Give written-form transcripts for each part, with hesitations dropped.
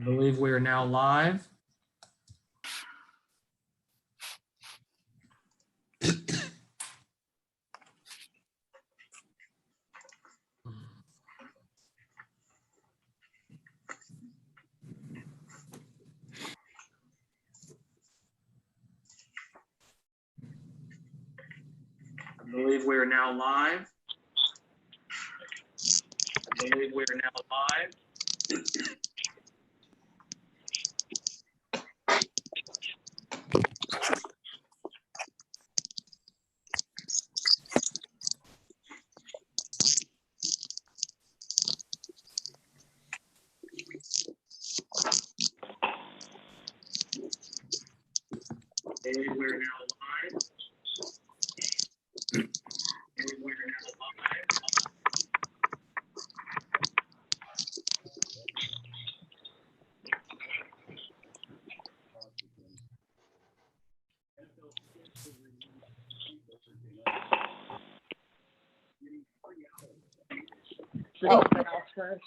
I believe we are now live. I believe we are now live. I believe we are now live. I believe we are now live. I believe we are now live.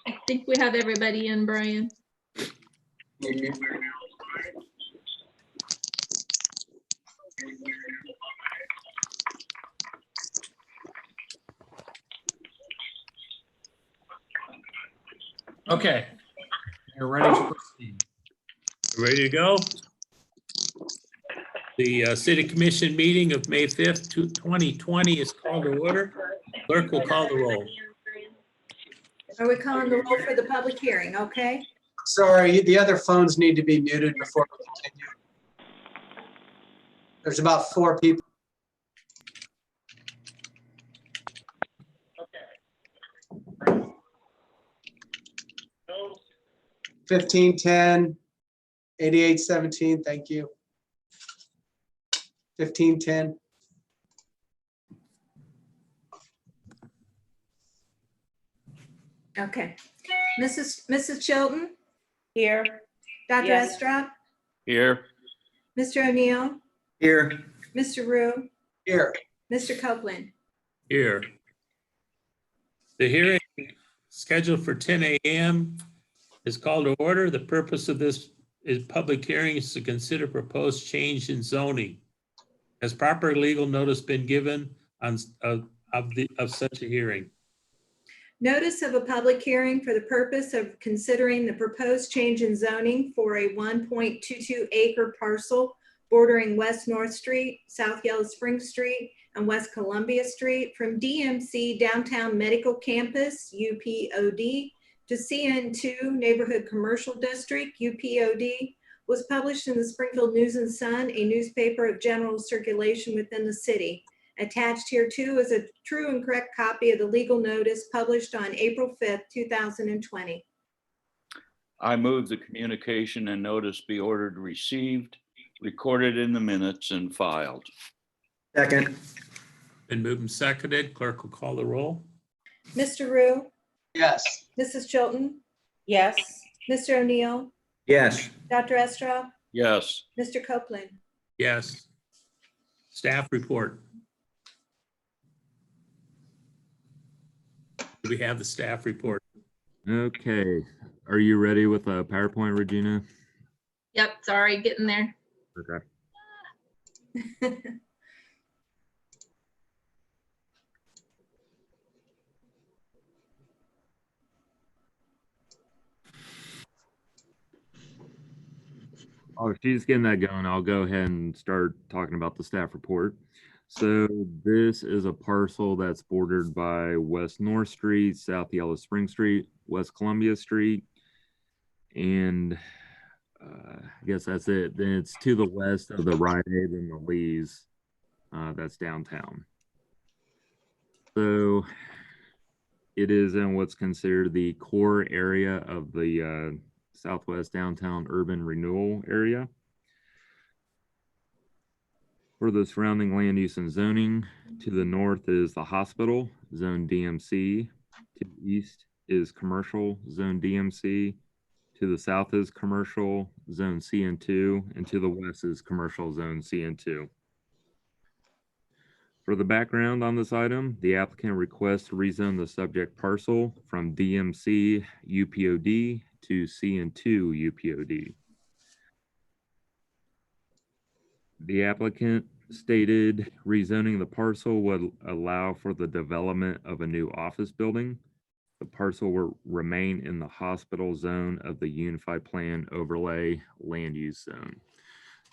I think we have everybody in, Brian. I believe we are now live. I believe we are now live. Okay, you're ready to proceed. Ready to go? The City Commission meeting of May 5th, 2020 is called to order. Clerk will call the roll. Are we calling the roll for the public hearing? Okay. Sorry, the other phones need to be muted before we continue. There's about 4 people. Okay. 1510, 8817, thank you. 1510. Okay. Mrs. Chilton, Here. Dr. Yes. Estrop, Here. Mr. O'Neill, Here. Mr. Rue, Here. Mr. Copeland. Here. The hearing scheduled for 10 a.m. is called to order. The purpose of this public hearing is to consider proposed change in zoning. Has proper legal notice been given of such a hearing? Notice of a public hearing for the purpose of considering the proposed change in zoning for a 1.22 acre parcel bordering West North Street, South Yellow Spring Street, and West Columbia Street from DMC Downtown Medical Campus, UPOD, to CN2 Neighborhood Commercial District, UPOD, was published in the Springfield News and Sun, a newspaper of general circulation within the city. Attached here too is a true and correct copy of the legal notice published on April 5th, 2020. I move the communication and notice be ordered received, recorded in the minutes and filed. Second. Been moved and seconded. Clerk will call the roll. Mr. Rue, Yes. Mrs. Chilton, Yes. Mr. O'Neill, Yes. Dr. Estrop, Yes, Mr. Copeland. Yes. Staff report. Do we have the staff report? Okay, are you ready with a PowerPoint, Regina? Yep, sorry, getting there. Okay. Oh, she's getting that going. I'll go ahead and start talking about the staff report. So this is a parcel that's bordered by West North Street, South Yellow Spring Street, West Columbia Street, and I guess that's it. Then it's to the west of the Rite Aid and the Lee's. That's downtown. So it is in what's considered the core area of the Southwest Downtown Urban Renewal Area. For the surrounding land use and zoning, to the north is the hospital, zone DMC. To the east is commercial, zone DMC. To the south is commercial, zone CN2, and to the west is commercial, zone CN2. For the background on this item, the applicant requests to rezone the subject parcel from DMC UPOD to CN2 UPOD. The applicant stated rezoning the parcel would allow for the development of a new office building. The parcel will remain in the hospital zone of the Unified Plan Overlay Land Use Zone.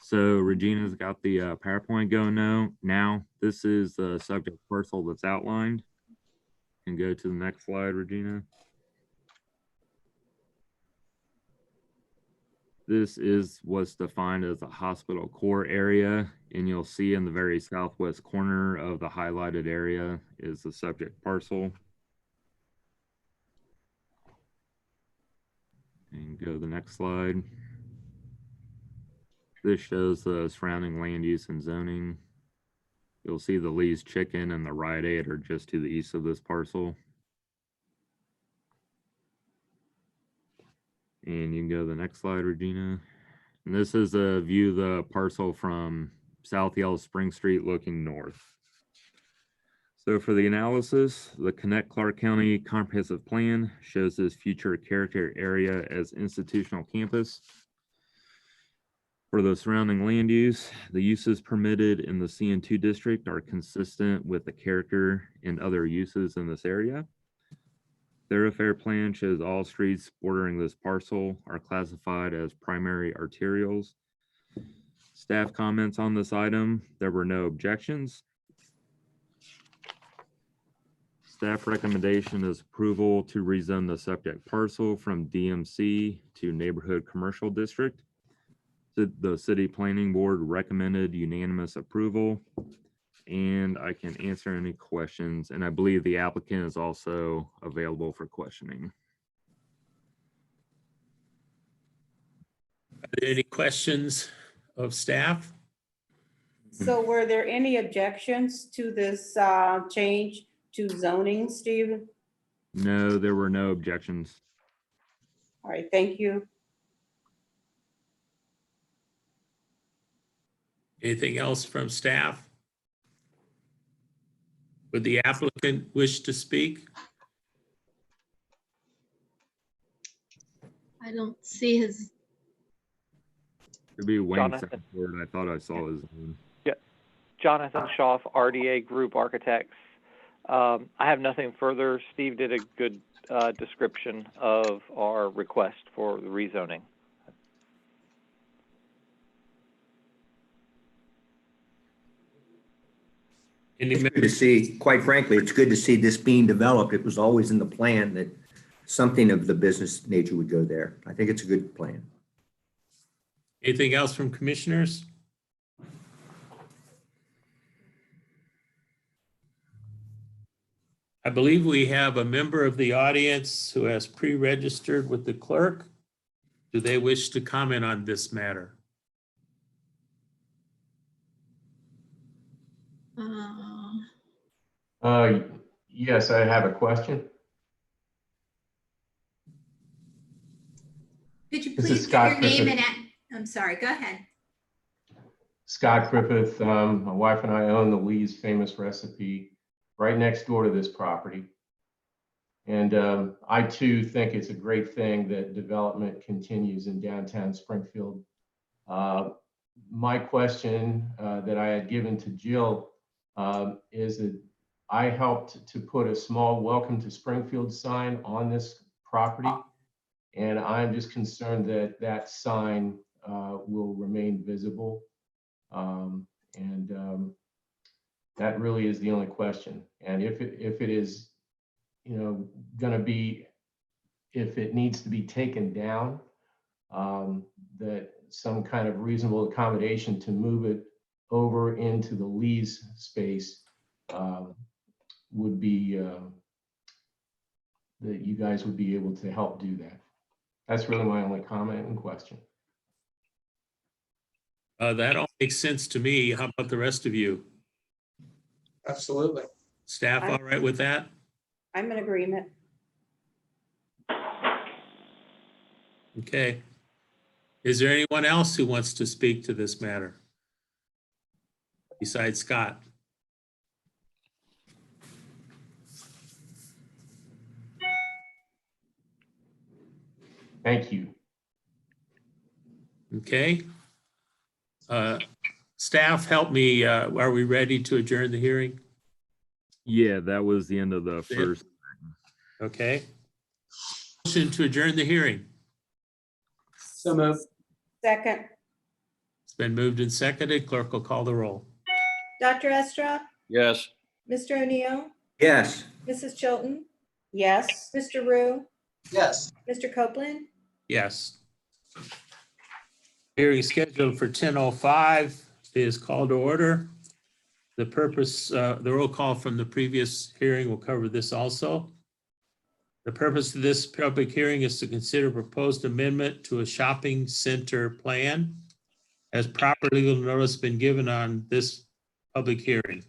So Regina's got the PowerPoint going now. This is the subject parcel that's outlined. And go to the next slide, Regina. This is what's defined as the hospital core area, and you'll see in the very southwest corner of the highlighted area is the subject parcel. And go to the next slide. This shows the surrounding land use and zoning. You'll see the Lee's Chicken and the Rite Aid are just to the east of this parcel. And you can go to the next slide, Regina. And this is a view of the parcel from South Yellow Spring Street looking north. So for the analysis, the Connect Clark County Comprehensive Plan shows this future character area as institutional campus. For the surrounding land use, the uses permitted in the CN2 district are consistent with the character and other uses in this area. Thoroughfare plan shows all streets bordering this parcel are classified as primary arterials. Staff comments on this item, there were no objections. Staff recommendation is approval to rezone the subject parcel from DMC to Neighborhood Commercial District. The City Planning Board recommended unanimous approval, and I can answer any questions. And I believe the applicant is also available for questioning. Are there any questions of staff? So were there any objections to this change to zoning, Stephen? No, there were no objections. All right, thank you. Anything else from staff? Would the applicant wish to speak? I don't see his, It'd be Wayne Jonathan. Sanford. I thought I saw his name. Jonathan Schaff, RDA Group Architects. I have nothing further. Steve did a good description of our request for the rezoning. It's good to see, quite frankly, it's good to see this being developed. It was always in the plan that something of the business nature would go there. I think it's a good plan. Anything else from commissioners? I believe we have a member of the audience who has pre-registered with the clerk. Do they wish to comment on this matter? Yes, I have a question. Could you This please is give your Scott name Griffith. I'm sorry, go ahead. Scott Griffith, my wife and I own the Lee's Famous Recipe right next door to this property. And I too think it's a great thing that development continues in downtown Springfield. My question that I had given to Jill is that I helped to put a small welcome to Springfield sign on this property. And I'm just concerned that that sign will remain visible. That really is the only question. And if it is, you know, going to be, if it needs to be taken down, that some kind of reasonable accommodation to move it over into the Lee's space would be, that you guys would be able to help do that. That's really my only comment and question. That all makes sense to me. How about the rest of you? Absolutely. Staff all right with that? I'm in agreement. Okay. Is there anyone else who wants to speak to this matter? Besides Scott? Thank you. Okay. Staff, help me. Are we ready to adjourn the hearing? Yeah, that was the end of the it. first. Okay. Motion to adjourn the hearing. So moved. Second, It's been moved and seconded. Clerk will call the roll. Dr. Estrop, Yes. Mr. O'Neill, Yes. Mrs. Chilton, yes. Mr. Rue, Yes. Mr. Copeland, Yes. Hearing scheduled for 10:05 is called to order. The purpose, the roll call from the previous hearing will cover this also. The purpose of this public hearing is to consider proposed amendment to a shopping center plan. Has proper legal notice been given on this public hearing?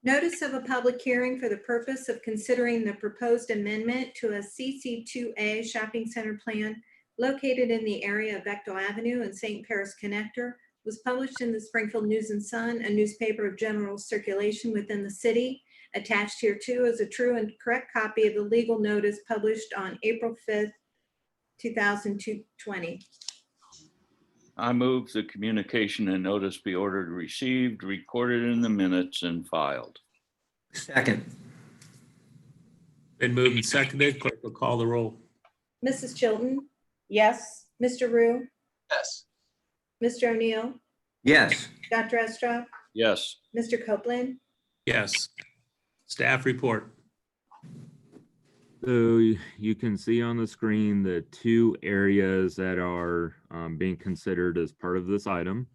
Notice of a public hearing for the purpose of considering the proposed amendment to a CC2A shopping center plan located in the area of Bechtel Avenue and St. Paris Connector was published in the Springfield News and Sun, a newspaper of general circulation within the city. Attached here too is a true and correct copy of the legal notice published on April 5th, 2020. I move the communication and notice be ordered received, recorded in the minutes and filed. Second. Been moved and seconded. Clerk will call the roll. Mrs. Chilton, Yes. Mr. Rue, Yes. Mr. O'Neill, Yes. Dr. Estrop, Yes. Mr. Copeland, Yes. Staff report. So you can see on the screen the two areas that are being considered as part of this item.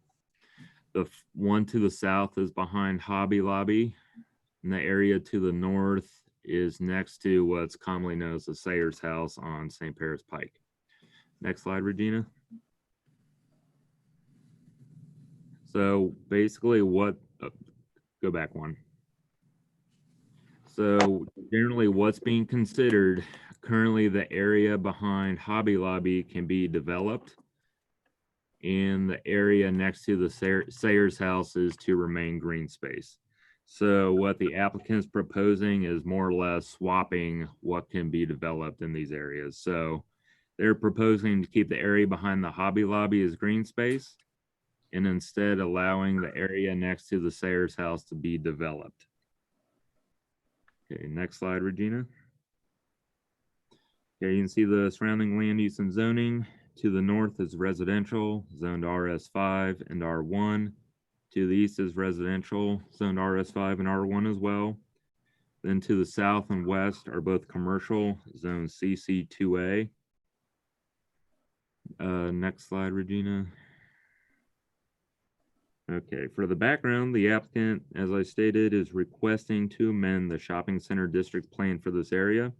The one to the south is behind Hobby Lobby, and the area to the north is next to what's commonly known as the Sayers House on St. Paris Pike. Next slide, Regina. So basically go back one. So generally what's being considered, currently the area behind Hobby Lobby can be developed. And the area next to the Sayers House is to remain green space. So what the applicant's proposing is more or less swapping what can be developed in these areas. So they're proposing to keep the area behind the Hobby Lobby as green space and instead allowing the area next to the Sayers House to be developed. Okay, next slide, Regina. Okay, you can see the surrounding land use and zoning. To the north is residential, zoned RS5 and R1. To the east is residential, zoned RS5 and R1 as well. Then to the south and west are both commercial, zone CC2A. Next slide, Regina. Okay, for the background, the applicant, as I stated, is requesting to amend the shopping center district plan for this area.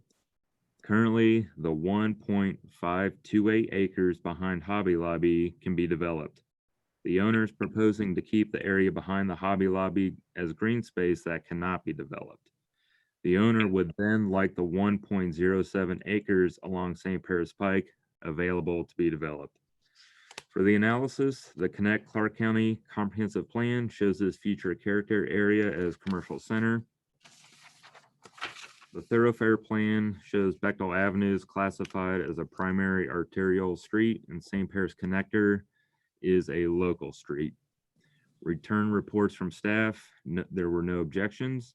Currently, the 1.528 acres behind Hobby Lobby can be developed. The owner is proposing to keep the area behind the Hobby Lobby as green space that cannot be developed. The owner would then like the 1.07 acres along St. Paris Pike available to be developed. For the analysis, the Connect Clark County Comprehensive Plan shows this future character area as commercial center. The Thoroughfare Plan shows Bechtel Avenue is classified as a primary arterial street and St. Paris Connector is a local street. Return reports from staff, there were no objections.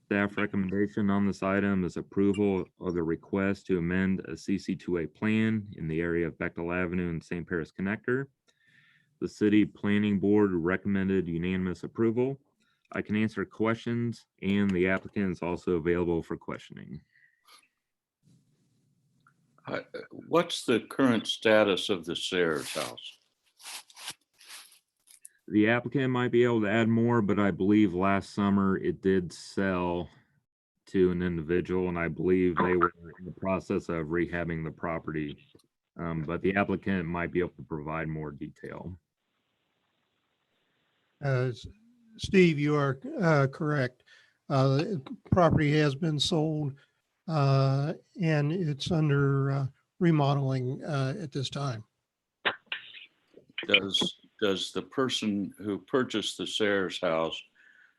Staff recommendation on this item is approval of the request to amend a CC2A plan in the area of Bechtel Avenue and St. Paris Connector. The City Planning Board recommended unanimous approval. I can answer questions and the applicant is also available for questioning. What's the current status of the Sayers House? The applicant might be able to add more, but I believe last summer it did sell to an individual, and I believe they were in the process of rehabbing the property. But the applicant might be able to provide more detail. Steve, you are correct. The property has been sold and it's under remodeling at this time. Does the person who purchased the Sayers House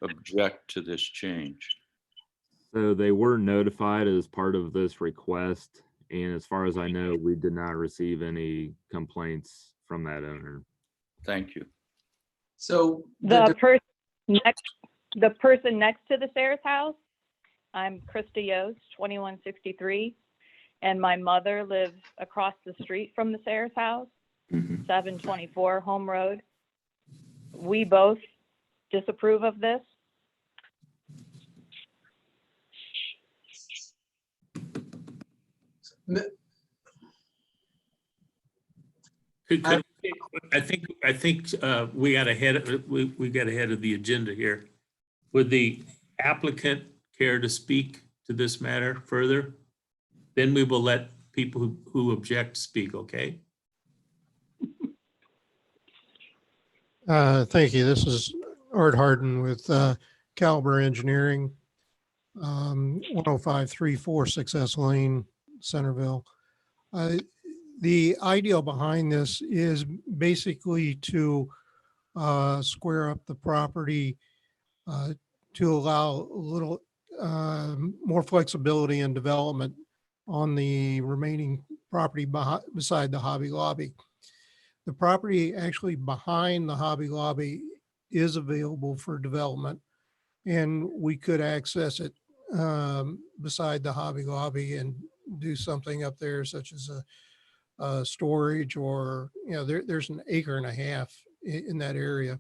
object to this change? So they were notified as part of this request, And as far as I know, we did not receive any complaints from that owner. Thank you. So The person next to the Sayers house, I'm Krista Yost, 2163, and my mother lives across the street from the Sayers house, 724 Home Road. We both disapprove of this. I think we got ahead of the agenda here. Would the applicant care to speak to this matter further? Then we will let people who object speak, okay? Thank you. This is Art Harden with Caliber Engineering, 10534 Success Lane, Centerville. The idea behind this is basically to square up the property to allow a little more flexibility and development on the remaining property beside the Hobby Lobby. The property actually behind the Hobby Lobby is available for development, and we could access it beside the Hobby Lobby and do something up there such as a storage, or, you know, there's an acre and a half in that area.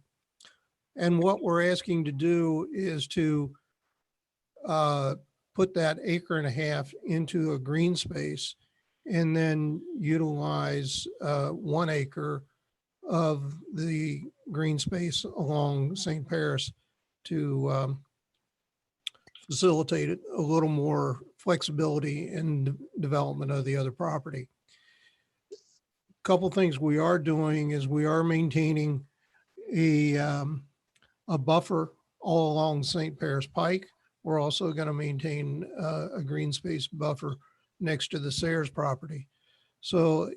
And what we're asking to do is to put that acre and a half into a green space and then utilize 1 acre of the green space along St. Paris to facilitate a little more flexibility in development of the other property. Couple things we are doing is we are maintaining a buffer all along St. Paris Pike. We're also going to maintain a green space buffer next to the Sayers property. So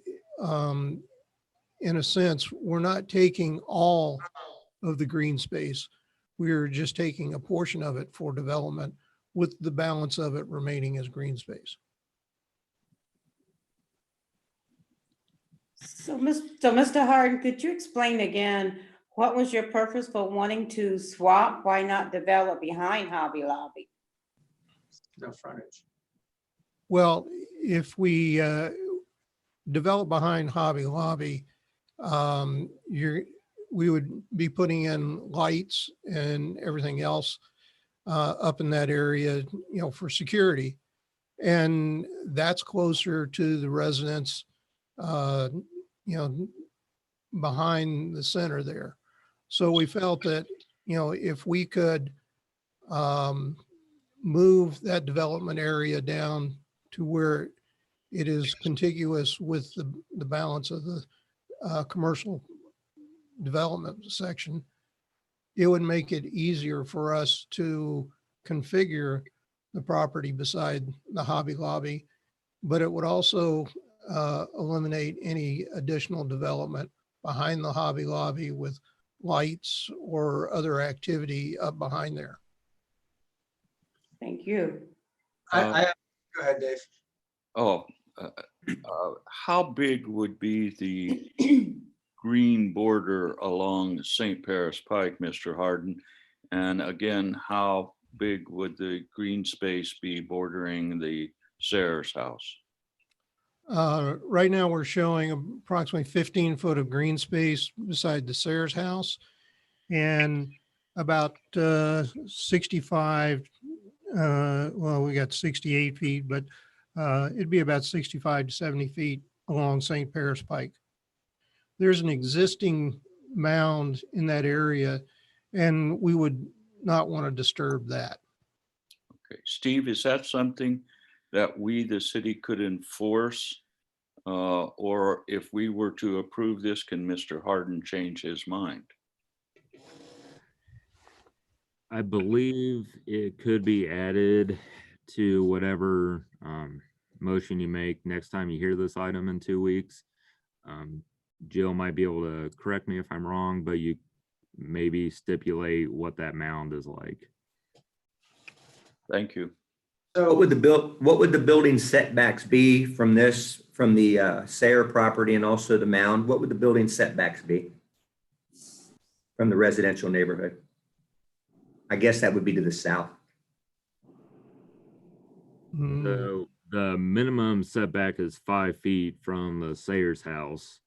in a sense, we're not taking all of the green space. We're just taking a portion of it for development, with the balance of it remaining as green space. So Mr. Harden, could you explain again, what was your purpose for wanting to swap? Why not develop behind Hobby Lobby? No frontage. Well, if we develop behind Hobby Lobby, we would be putting in lights and everything else up in that area, you know, for security. And that's closer to the residents, you know, behind the center there. So we felt that, you know, if we could move that development area down to where it is contiguous with the balance of the commercial development section, it would make it easier for us to configure the property beside the Hobby Lobby, but it would also eliminate any additional development behind the Hobby Lobby with lights or other activity up behind there. Thank you. Go ahead, Dave. How big would be the green border along St. Paris Pike, Mr. Harden? And again, how big would the green space be bordering the Sayers house? Right now, we're showing approximately 15 foot of green space beside the Sayers house, and about 65, well, we got 68 feet, but it'd be about 65 to 70 feet along St. Paris Pike. There's an existing mound in that area, and we would not want to disturb that. Okay, Steve, is that something that we, the city, could enforce? Or if we were to approve this, can Mr. Harden change his mind? I believe it could be added to whatever motion you make next time you hear this item in 2 weeks. Jill might be able to correct me if I'm wrong, but you maybe stipulate what that mound is like. Thank you. What would the building setbacks be from this, from the Sayre property and also the mound? What would the building setbacks be from the residential neighborhood? I guess that would be to the south. Hmm. So the minimum setback is 5 feet from the Sayers house.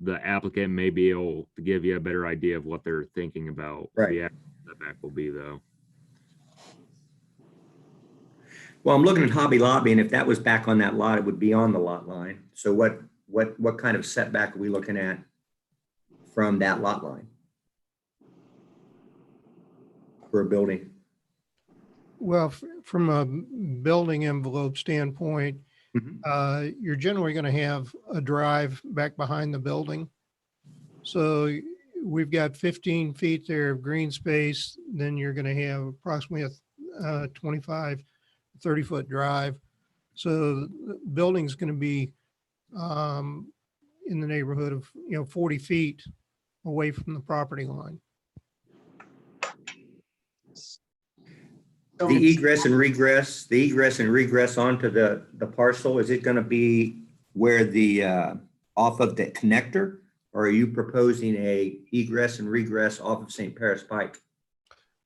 The applicant may be able to give you a better idea of what they're thinking about. Right. The actual setback will be though. Well, I'm looking at Hobby Lobby, and if that was back on that lot, it would be on the lot line. So what kind of setback are we looking at from that lot line for a building? Well, from a building envelope standpoint, Mhm. you're generally going to have a drive back behind the building. So we've got 15 feet there of green space. Then you're going to have approximately a 25, 30-foot drive. So the building's going to be in the neighborhood of 40 feet away from the property line. The egress and regress onto the parcel, is it going to be where the off of the connector? Or are you proposing a egress and regress off of St. Paris Pike?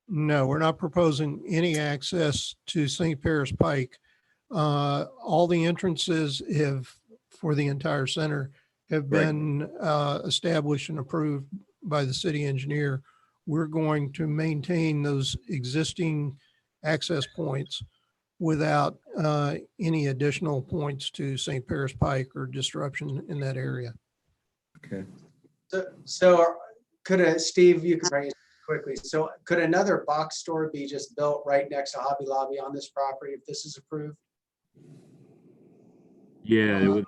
No, we're not proposing any access to St. Paris Pike. All the entrances for the entire center have Right. been established and approved by the city engineer. We're going to maintain those existing access points without any additional points to St. Paris Pike or disruption in that area. Okay. So could Steve, you could write quickly. So could another box store be just built right next to Hobby Lobby on this property if this is approved? Yeah,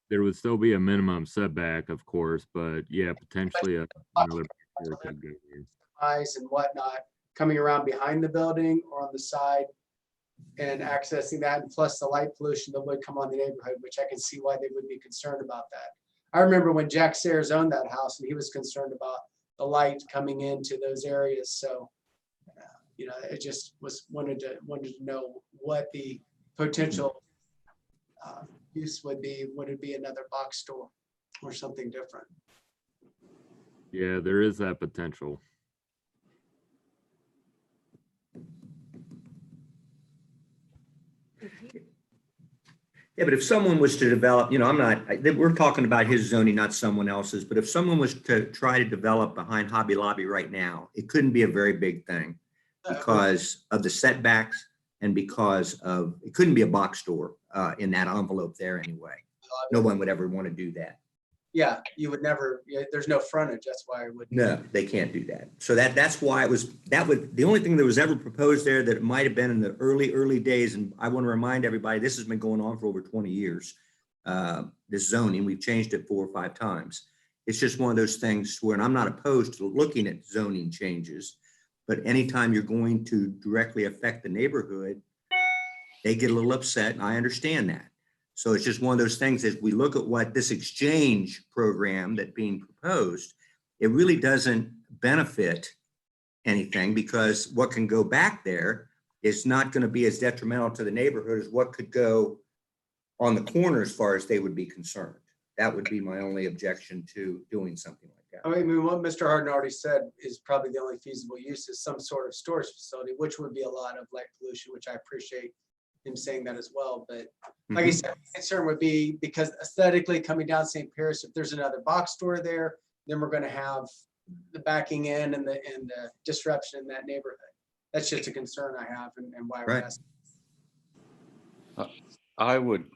there would still be a minimum setback, of course, but yeah, potentially another store could go here. Eyes and whatnot coming around behind the building or on the side and accessing that, and plus the light pollution that would come on the neighborhood, which I can see why they would be concerned about that. I remember when Jack Sayers owned that house and he was concerned about the light coming into those areas. So, it just was wanted to know what the potential use would be. Would it be another box store or something different? Yeah, there is that potential. Yeah, but if someone was to develop, we're talking about his zoning, not someone else's, but if someone was to try to develop behind Hobby Lobby right now, it couldn't be a very big thing because of the setbacks and because of, it couldn't be a box store in that envelope there anyway. No one would ever want to do that. Yeah, you would never, there's no frontage. That's why I would. No, they can't do that. So that's why the only thing that was ever proposed there that it might have been in the early days. And I want to remind everybody, this has been going on for over 20 years. This zoning, we've changed it 4 or 5 times. It's just one of those things where, and I'm not opposed to looking at zoning changes, but anytime you're going to directly affect the neighborhood, they get a little upset, and I understand that. So it's just one of those things, as we look at what this exchange program that's being proposed, it really doesn't benefit anything because what can go back there is not going to be as detrimental to the neighborhood as what could go on the corner as far as they would be concerned. That would be my only objection to doing something like that. I mean, what Mr. Harden already said is probably the only feasible use is some sort of storage facility, which would be a lot of light pollution, which I appreciate him saying that as well. But like I said, my concern would be because aesthetically coming down St. Paris, if there's another box store there, then we're going to have the backing in and the disruption in that neighborhood. That's just a concern I have and why we're asking. I would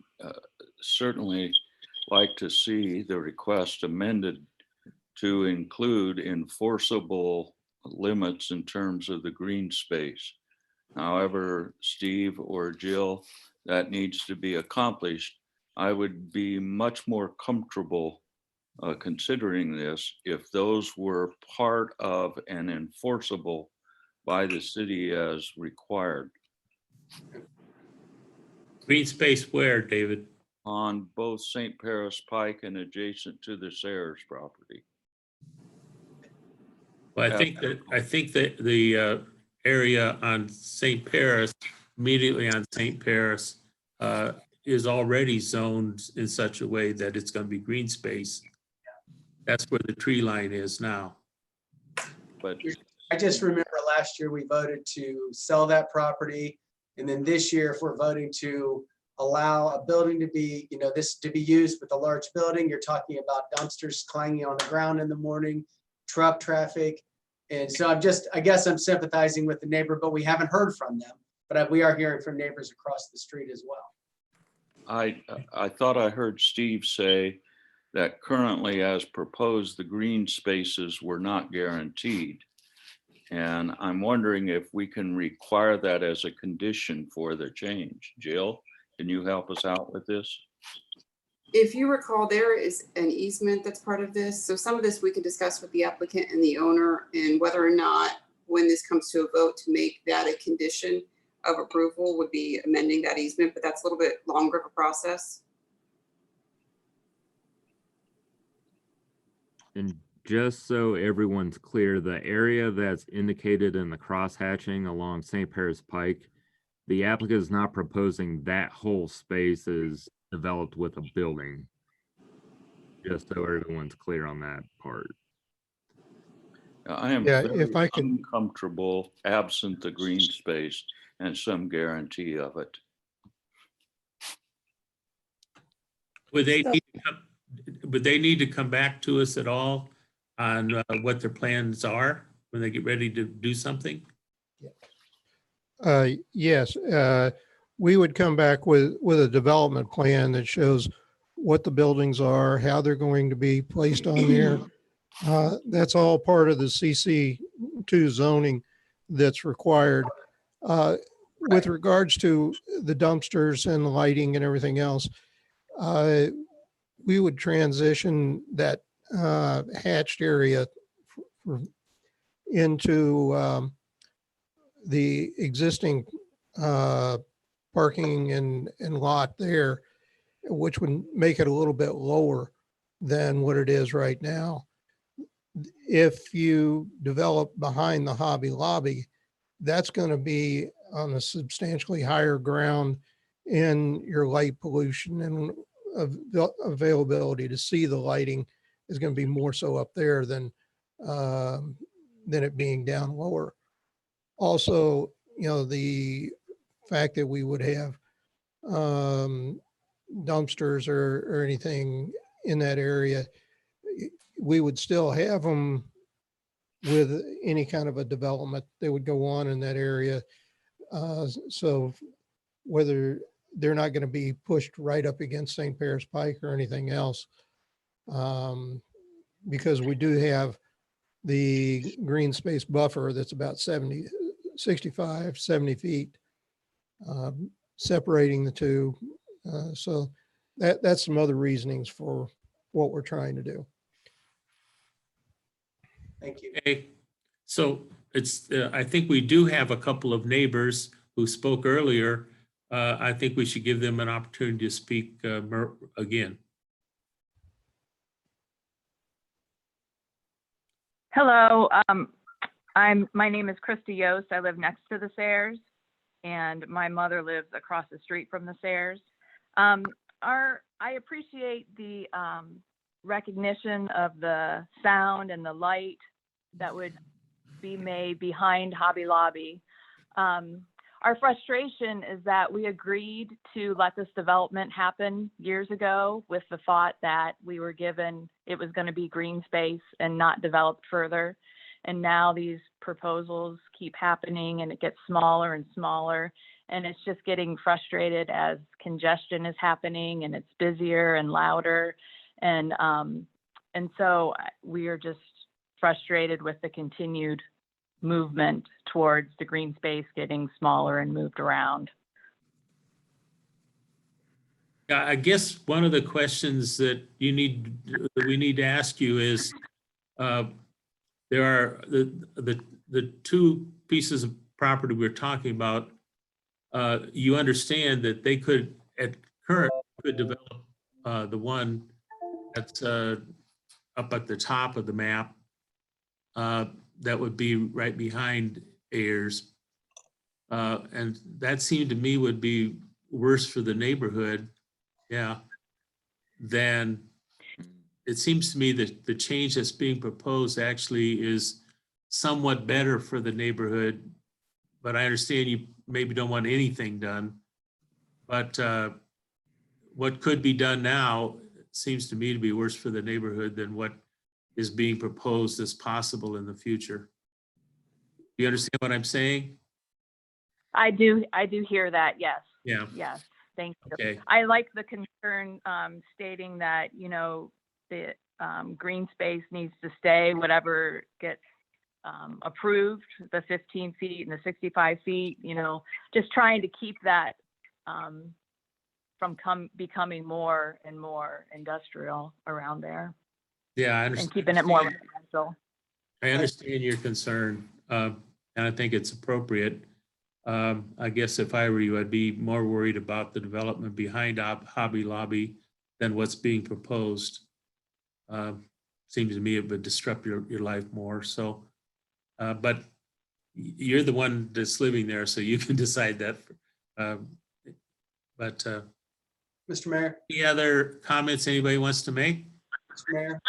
certainly like to see the request amended to include enforceable limits in terms of the green space. However, Steve or Jill, that needs to be accomplished. I would be much more comfortable considering this if those were part of and enforceable by the city as required. Green space where, David? On both St. Paris Pike and adjacent to the Sayers property. Well, I think that the area on St. Paris immediately on St. Paris is already zoned in such a way that it's going to be green space. That's where the tree line is now. But I just remember last year we voted to sell that property. And then this year, if we're voting to allow a building to be, this to be used with a large building, you're talking about dumpsters clanging on the ground in the morning, truck traffic. And so I guess I'm sympathizing with the neighbor, but we haven't heard from them. But we are hearing from neighbors across the street as well. I thought I heard Steve say that currently as proposed, the green spaces were not guaranteed. And I'm wondering if we can require that as a condition for the change. Jill, can you help us out with this? If you recall, there is an easement that's part of this. So some of this we can discuss with the applicant and the owner, and whether or not, when this comes to a vote, to make that a condition of approval would be amending that easement, but that's a little bit longer of a process. And just so everyone's clear, the area that's indicated in the cross hatching along St. Paris Pike, the applicant is not proposing that whole space is developed with a building. Just so everyone's clear on that part. I am Yeah, very if I could- uncomfortable absent the green space and some guarantee of it. Would they need to come back to us at all on what their plans are when they get ready to do something? Yes, we would come back with a development plan that shows what the buildings are, how they're going to be placed on there. That's all part of the CC2 zoning that's required. With regards to the dumpsters and the lighting and everything else, we would transition that hatched area into the existing parking and lot there, which would make it a little bit lower than what it is right now. If you develop behind the Hobby Lobby, that's going to be on a substantially higher ground, and your light pollution and availability to see the lighting is going to be more so up there than it being down lower. Also, the fact that we would have dumpsters or anything in that area, we would still have them with any kind of a development that would go on in that area. So whether they're not going to be pushed right up against St. Paris Pike or anything else, because we do have the green space buffer that's about 65, 70 feet separating the two. So that's some other reasonings for what we're trying to do. Thank you. Okay, so it's, I think we do have a couple of neighbors who spoke earlier. I think we should give them an opportunity to speak again. Hello, my name is Krista Yost. I live next to the Sayers, and my mother lives across the street from the Sayers. I appreciate the recognition of the sound and the light that would be made behind Hobby Lobby. Our frustration is that we agreed to let this development happen years ago with the thought that we were given it was going to be green space and not developed further. And now these proposals keep happening and it gets smaller and smaller. And it's just getting frustrated as congestion is happening and it's busier and louder. And so we are just frustrated with the continued movement towards the green space getting smaller and moved around. Yeah, I guess one of the questions that we need to ask you is, there are the two pieces of property we're talking about. You understand that they could develop the one that's up at the top of the map. That would be right behind Ayers. And that seemed to me would be worse for the neighborhood. Yeah. Then it seems to me that the change that's being proposed actually is somewhat better for the neighborhood. But I understand you maybe don't want anything done. But what could be done now seems to me to be worse for the neighborhood than what is being proposed as possible in the future. Do you understand what I'm saying? I do hear that, yes. Yeah. Yes, thank you. Okay. I like the concern stating that, the green space needs to stay, whatever gets approved, the 15 feet and the 65 feet, just trying to keep that from becoming more and more industrial around there Yeah, I understand. and keeping it more residential. I understand your concern, and I think it's appropriate. I guess if I were you, I'd be more worried about the development behind Hobby Lobby than what's being proposed. Seems to me it would disrupt your life more. So, but you're the one that's living there, so you can decide that. But Mr. Mayor, any other comments anybody wants to make? Mr. Mayor.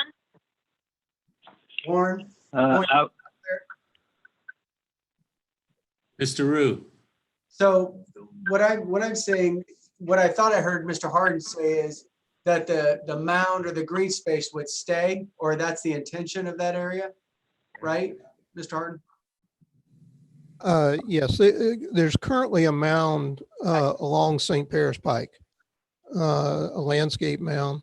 Warren? Mr. Rue. So what I'm saying, what I thought I heard Mr. Harden say is that the mound or the green space would stay, or that's the intention of that area, right, Mr. Harden? Yes, there's currently a mound along St. Paris Pike, a landscape mound,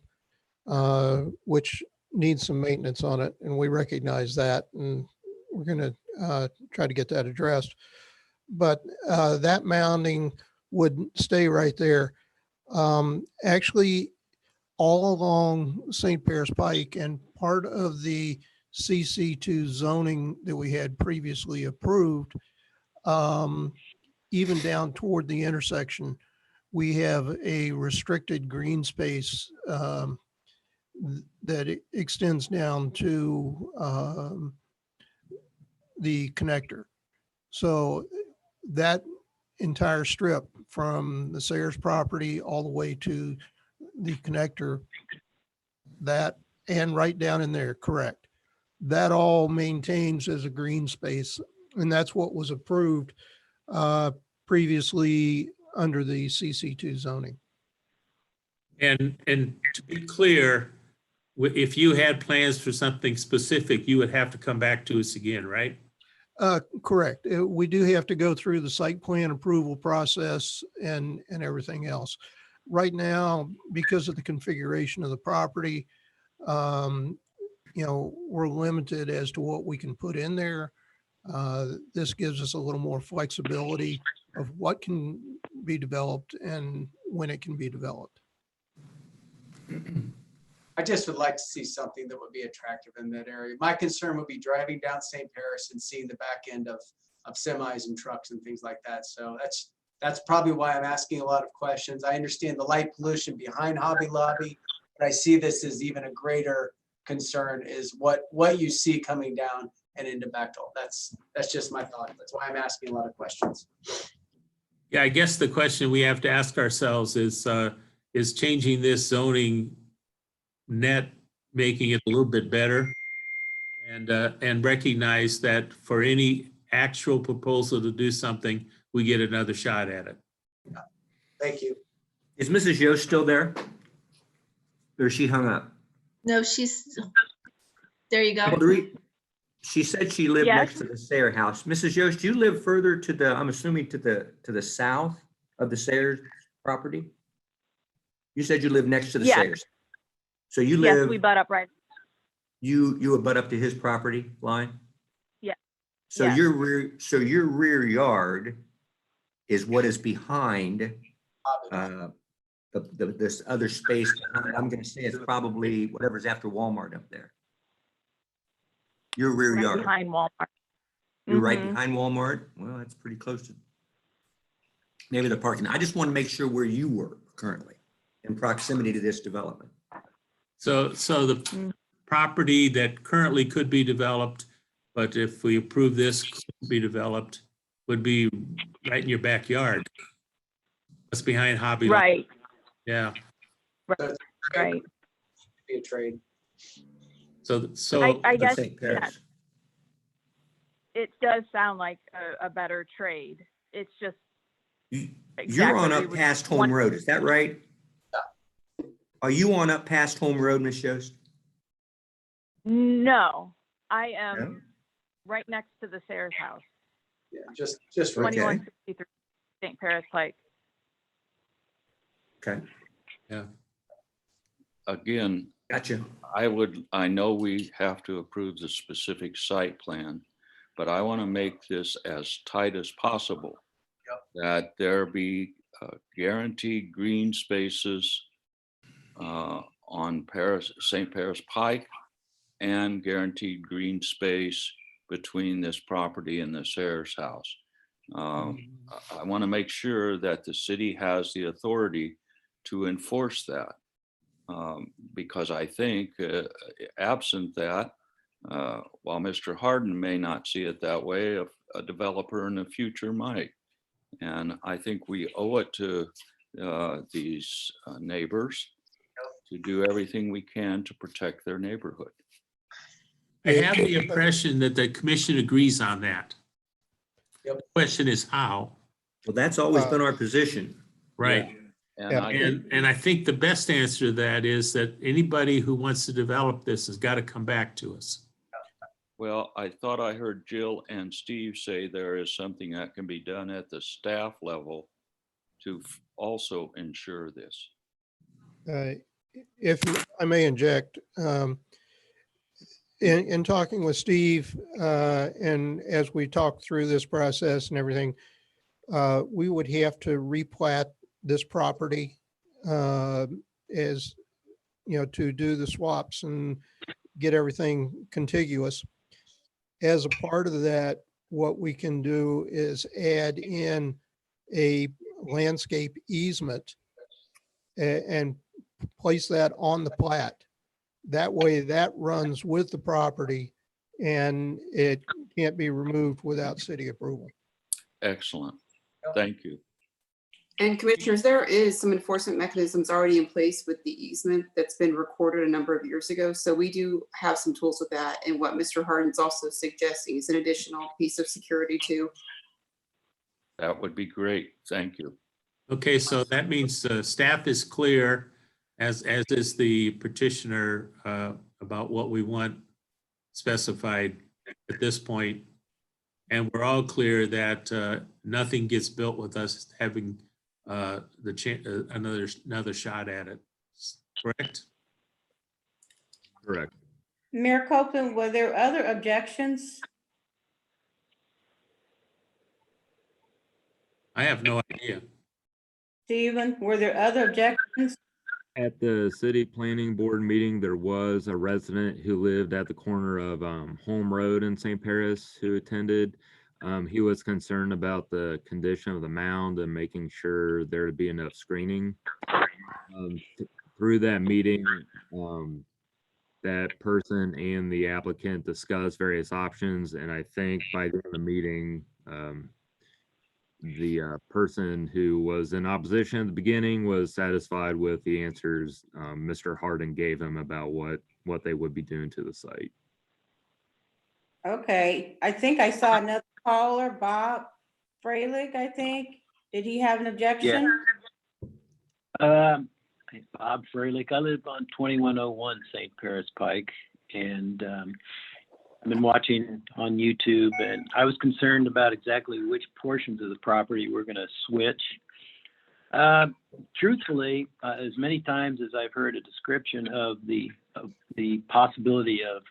which needs some maintenance on it, and we recognize that, and we're going to try to get that addressed. But that mounding would stay right there. Actually, all along St. Paris Pike and part of the CC2 zoning that we had previously approved, even down toward the intersection, we have a restricted green space that extends down to the connector. So that entire strip from the Sayers property all the way to the connector, that and right down in there, correct. That all maintains as a green space, and that's what was approved previously under the CC2 zoning. And to be clear, if you had plans for something specific, you would have to come back to us again, right? Correct. We do have to go through the site plan approval process and everything else. Right now, because of the configuration of the property, we're limited as to what we can put in there. This gives us a little more flexibility of what can be developed and when it can be developed. I just would like to see something that would be attractive in that area. My concern would be driving down St. Paris and seeing the back end of semis and trucks and things like that. So that's probably why I'm asking a lot of questions. I understand the light pollution behind Hobby Lobby, but I see this as even a greater concern is what you see coming down and into Bechtel. That's just my thought. That's why I'm asking a lot of questions. Yeah, I guess the question we have to ask ourselves is changing this zoning net, making it a little bit better, and recognize that for any actual proposal to do something, we get another shot at it. Thank you. Is Mrs. Yost still there? Or is she hung up? No, she's, there you go. Well, she said she lived Yes. next to the Sayer house. Mrs. Yost, do you live further to the, I'm assuming to the south of the Sayers property? You said you live next to the Yes. Sayers. So you Yes, live, we butt up right. you abut up to his property line? Yeah. So Yes. your rear yard is what is behind this other space behind. I'm gonna say it's probably whatever's after Walmart up there. Your rear Right yard. behind Walmart. You're right Mhm. behind Walmart. Well, that's pretty close to maybe the parking. I just want to make sure where you work currently in proximity to this development. So the property that currently could be developed, but if we approve this, could be developed, would be right in your backyard. What's behind Hobby Lobby. Right, Yeah, right. Be a trade. so I guess St. Paris. it does sound like a better trade. It's just. You're exactly on we up would past Home want- Road, is that right? Are you on up past Home Road, Ms. Yost? No, I am No? right next to the Sayers house, Yeah, just right. Okay. 2163 St. Paris Pike. Okay, Again, gotcha. I know we have to approve the specific site plan, but I want to make this as tight as possible. That there be guaranteed green spaces on St. Paris Pike, and guaranteed green space between this property and the Sayers house. I want to make sure that the city has the authority to enforce that. Because I think absent that, while Mr. Harden may not see it that way, a developer in the future might. And I think we owe it to these neighbors to do everything we can to protect their neighborhood. I have the impression that the commission agrees on that. Yep. The question is how, Well, that's always been our position. right? And And I think the best answer to that is that anybody who wants to develop this has got to come back to us. well, I thought I heard Jill and Steve say there is something that can be done at the staff level to also ensure this. If I may inject, in talking with Steve, and as we talk through this process and everything, we would have to replat this property as, you know, to do the swaps and get everything contiguous. As a part of that, what we can do is add in a landscape easement and place that on the plat. That way that runs with the property and it can't be removed without city approval. Excellent. Thank you. And commissioners, there is some enforcement mechanisms already in place with the easement that's been recorded a number of years ago. So we do have some tools with that. And what Mr. Harden's also suggesting is an additional piece of security too. That would be great. Thank you. Okay, so that means staff is clear, as is the petitioner, about what we want specified at this point. And we're all clear that nothing gets built with us having another shot at it. Correct? Correct. Mayor Copeland, were there other objections? I have no idea. Stephen, were there other objections? At the city planning board meeting, there was a resident who lived at the corner of Home Road in St. Paris who attended. He was concerned about the condition of the mound and making sure there would be enough screening. Through that meeting, that person and the applicant discussed various options, and I think by the end of the meeting, the person who was in opposition at the beginning was satisfied with the answers Mr. Harden gave him about what they would be doing to the site. Okay, I think I saw another caller, Bob Freilich, I think. Did he have an objection? Bob Freilich. I live on 2101 St. Paris Pike, and I've been watching on YouTube, and I was concerned about exactly which portions of the property we're going to switch. Truthfully, as many times as I've heard a description of the possibility of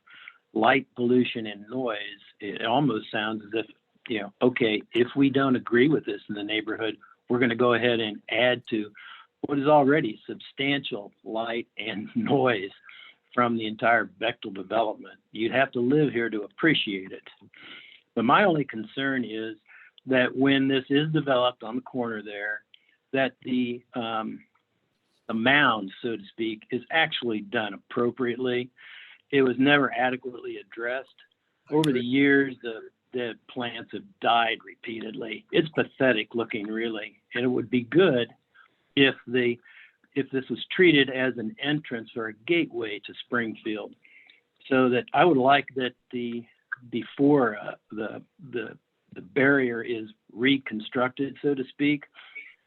light pollution and noise, it almost sounds as if, you know, okay, if we don't agree with this in the neighborhood, we're going to go ahead and add to what is already substantial light and noise from the entire Bechtel development. You'd have to live here to appreciate it. But my only concern is that when this is developed on the corner there, that the mound, so to speak, is actually done appropriately. It was never adequately addressed. Over the years, the plants have died repeatedly. It's pathetic looking, really. And it would be good if this was treated as an entrance or a gateway to Springfield. So that I would like that before the barrier is reconstructed, so to speak,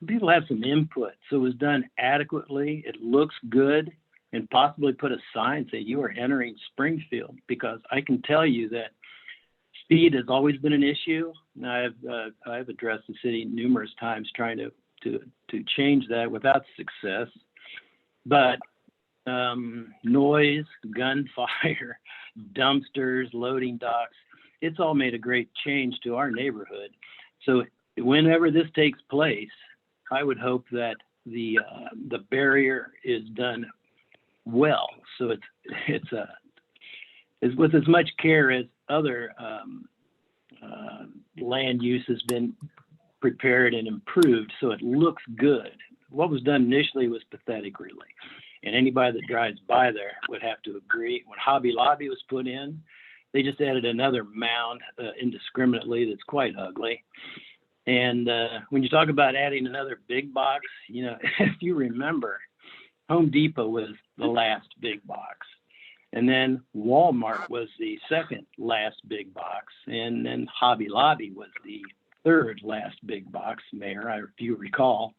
people have some input. So it was done adequately. It looks good, and possibly put a sign say you are entering Springfield, because I can tell you that speed has always been an issue. I've addressed the city numerous times trying to change that without success. But noise, gunfire, dumpsters, loading docks, it's all made a great change to our neighborhood. So whenever this takes place, I would hope that the barrier is done well. So it's with as much care as other land use has been prepared and improved, so it looks good. What was done initially was pathetic, really. And anybody that drives by there would have to agree. When Hobby Lobby was put in, they just added another mound indiscriminately that's quite ugly. And when you talk about adding another big box, if you remember, Home Depot was the last big box. And then Walmart was the second last big box. And then Hobby Lobby was the third last big box, Mayor, if you recall.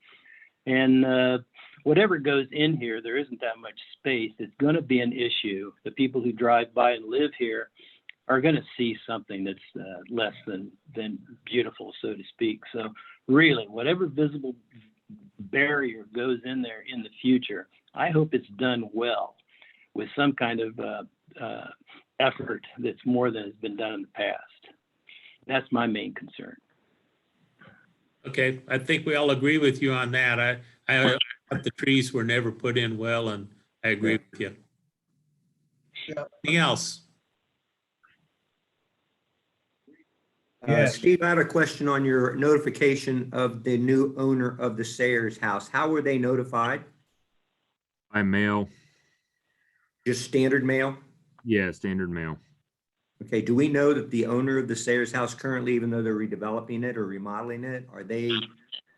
And whatever goes in here, there isn't that much space. It's going to be an issue. The people who drive by and live here are going to see something that's less than beautiful, so to speak. So really, whatever visible barrier goes in there in the future, I hope it's done well with some kind of effort that's more than has been done in the past. That's my main concern. Okay, I think we all agree with you on that. I thought the trees were never put in well, and I agree with you. Yeah. Anything else? Steve, I have a question on your notification of the new owner of the Sayers house. How were they notified? By mail. Just standard mail? Yeah, standard mail. Okay, do we know that the owner of the Sayers house currently, even though they're redeveloping it or remodeling it, are they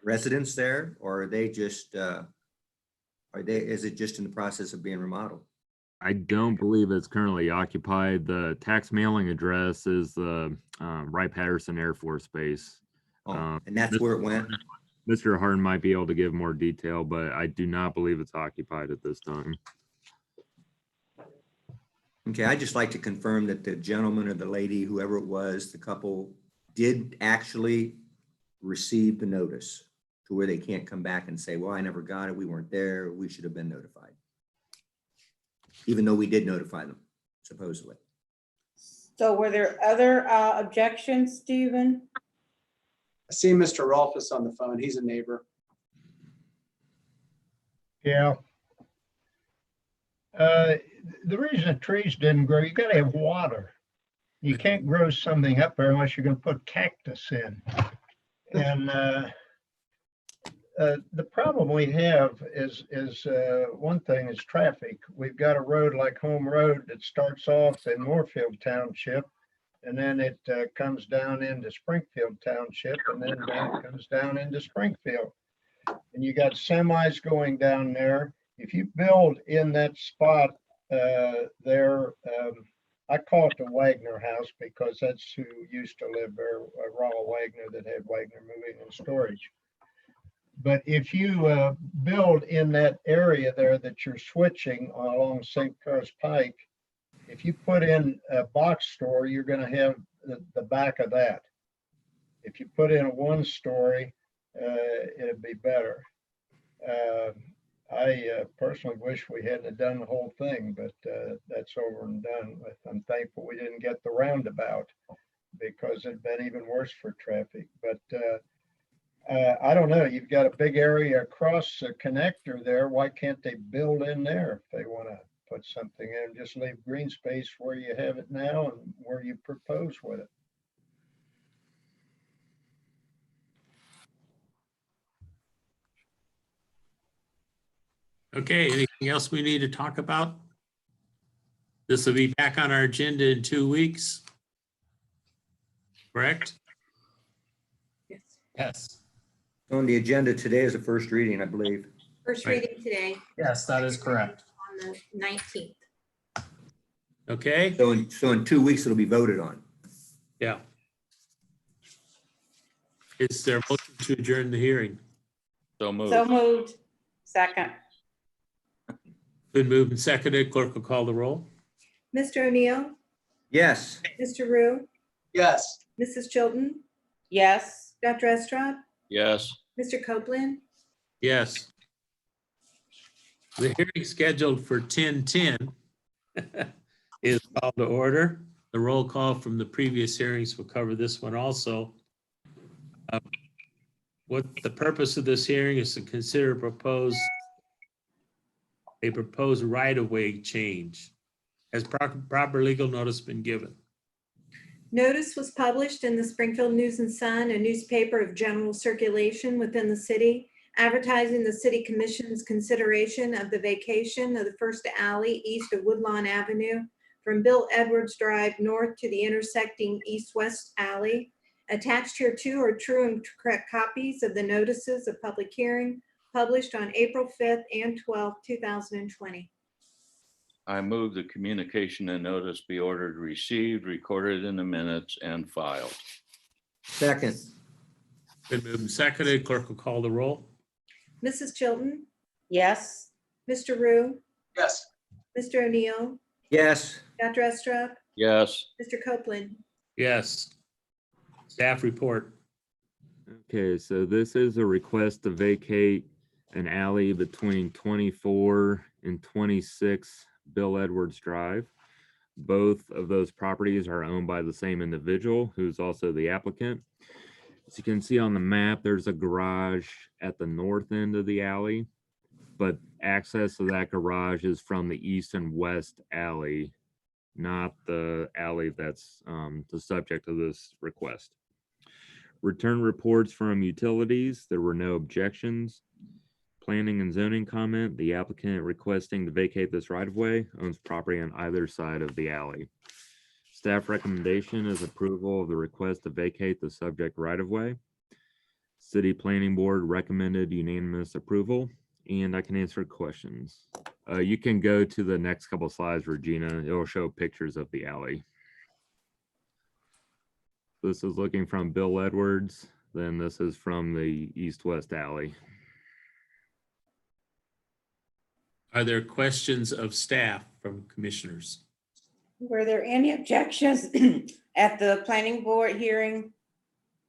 residents there, or are they just, is it just in the process of being remodeled? I don't believe it's currently occupied. The tax mailing address is the Wright-Patterson Air Force Base. And that's where it went? Mr. Harden might be able to give more detail, but I do not believe it's occupied at this time. Okay, I'd just like to confirm that the gentleman or the lady, whoever it was, the couple, did actually receive the notice to where they can't come back and say, well, I never got it, we weren't there, we should have been notified. Even though we did notify them, supposedly. So were there other objections, Stephen? I see Mr. Rolfus on the phone. He's a neighbor. Yeah. The reason trees didn't grow, you gotta have water. You can't grow something up there unless you're gonna put cactus in. And the problem we have is one thing is traffic. We've got a road like Home Road that starts off in Moorfield Township, and then it comes down into Springfield Township, and then it comes down into Springfield. And you got semis going down there. If you build in that spot there, I call it the Wagner House because that's who used to live there, Ronald Wagner, that had Wagner Moving and Storage. But if you build in that area there that you're switching along St. Paris Pike, if you put in a box store, you're going to have the back of that. If you put in a one-story, it'd be better. I personally wish we hadn't done the whole thing, but that's over and done with. I'm thankful we didn't get the roundabout because it'd been even worse for traffic. But I don't know. You've got a big area across the connector there. Why can't they build in there if they want to put something in? Just leave green space where you have it now and where you propose with it. Okay, anything else we need to talk about? This will be back on our agenda in 2 weeks. correct? Yes. Yes. On the agenda today is a first reading, I believe. First Right. reading today Yes, that is correct. on the 19th. Okay, So in 2 weeks, it'll be voted on. yeah. Is there a motion to adjourn the hearing? So moved. So moved. Second. Been moved and seconded. Clerk will call the roll. Mr. O'Neill, Yes. Mr. Rue, Yes. Mrs. Chilton, Yes. Dr. Estrad, Yes. Mr. Copeland, Yes. The hearing scheduled for 10:10 is called to order. The roll call from the previous hearings will cover this one also. What the purpose of this hearing is to consider a proposed right-of-way change. Has proper legal notice been given? Notice was published in the Springfield News and Sun, a newspaper of general circulation within the city, advertising the city commission's consideration of the vacation of the first alley east of Woodlawn Avenue from Bill Edwards Drive north to the intersecting east-west alley. Attached here too are true and correct copies of the notices of public hearing published on April 5th and 12th, 2020. I move the communication and notice be ordered, received, recorded in the minutes, and filed. Second. Been moved and seconded. Clerk will call the roll. Mrs. Chilton, Yes. Mr. Rue, Yes. Mr. O'Neill, Yes. Dr. Estrad, Yes. Mr. Copeland. Yes. Staff report. Okay, so this is a request to vacate an alley between 24 and 26 Bill Edwards Drive. Both of those properties are owned by the same individual who's also the applicant. As you can see on the map, there's a garage at the north end of the alley, but access to that garage is from the east and west alley, not the alley that's the subject of this request. Return reports from utilities. There were no objections. Planning and zoning comment. The applicant requesting to vacate this right-of-way owns property on either side of the alley. Staff recommendation is approval of the request to vacate the subject right-of-way. City Planning Board recommended unanimous approval, and I can answer questions. You can go to the next couple slides, Regina. It will show pictures of the alley. This is looking from Bill Edwards, then this is from the east-west alley. Are there questions of staff from commissioners? Were there any objections at the planning board hearing?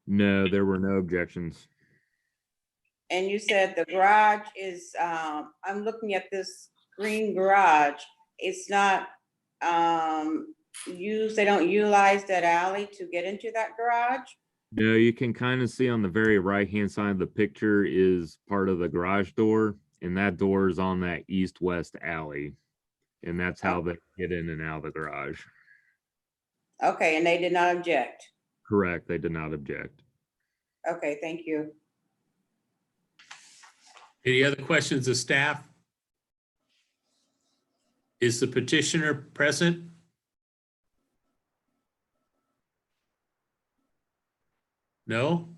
No, there were no objections. And you said the garage is, I'm looking at this green garage. It's not used, they don't utilize that alley to get into that garage? No, you can kind of see on the very right-hand side of the picture is part of the garage door, and that door is on that east-west alley. And that's how they get in and out of the garage. Okay, and they did not object? Correct, they did not object. Okay, thank you. Any other questions of staff? Is the petitioner present? No?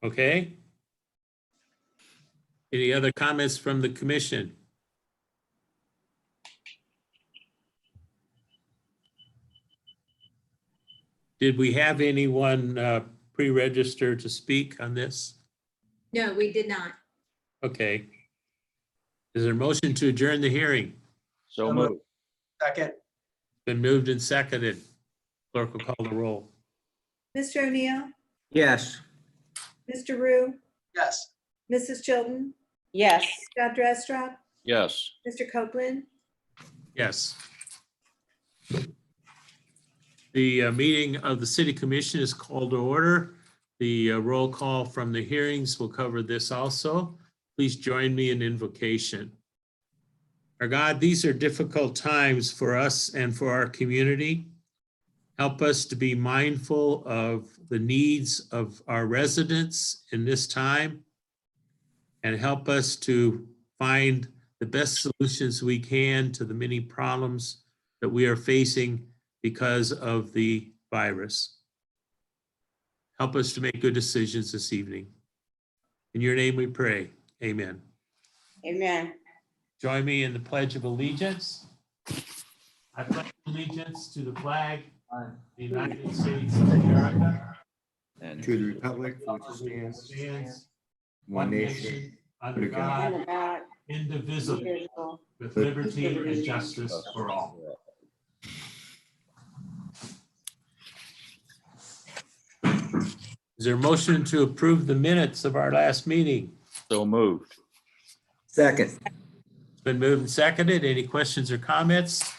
Okay. Any other comments from the commission? Did we have anyone pre-register to speak on this? No, we did not. Okay. Is there a motion to adjourn the hearing? So moved. Second. Been moved and seconded. Clerk will call the roll. Mr. O'Neill, Yes. Mr. Rue, Yes. Mrs. Chilton, Yes. Dr. Estrad, Yes. Mr. Copeland. Yes. The meeting of the City Commission is called to order. The roll call from the hearings will cover this also. Please join me in invocation. Our God, these are difficult times for us and for our community. Help us to be mindful of the needs of our residents in this time, and help us to find the best solutions we can to the many problems that we are facing because of the virus. Help us to make good decisions this evening. In your name we pray. Amen. Amen. Join me in the Pledge of Allegiance. I pledge allegiance to the flag of the United States of America And to the republic for which it stands, one nation, under God, Under God, indivisible, indivisible, with liberty and justice for all. Is there a motion to approve the minutes of our last meeting? So moved. Second. It's been moved and seconded. Any questions or comments?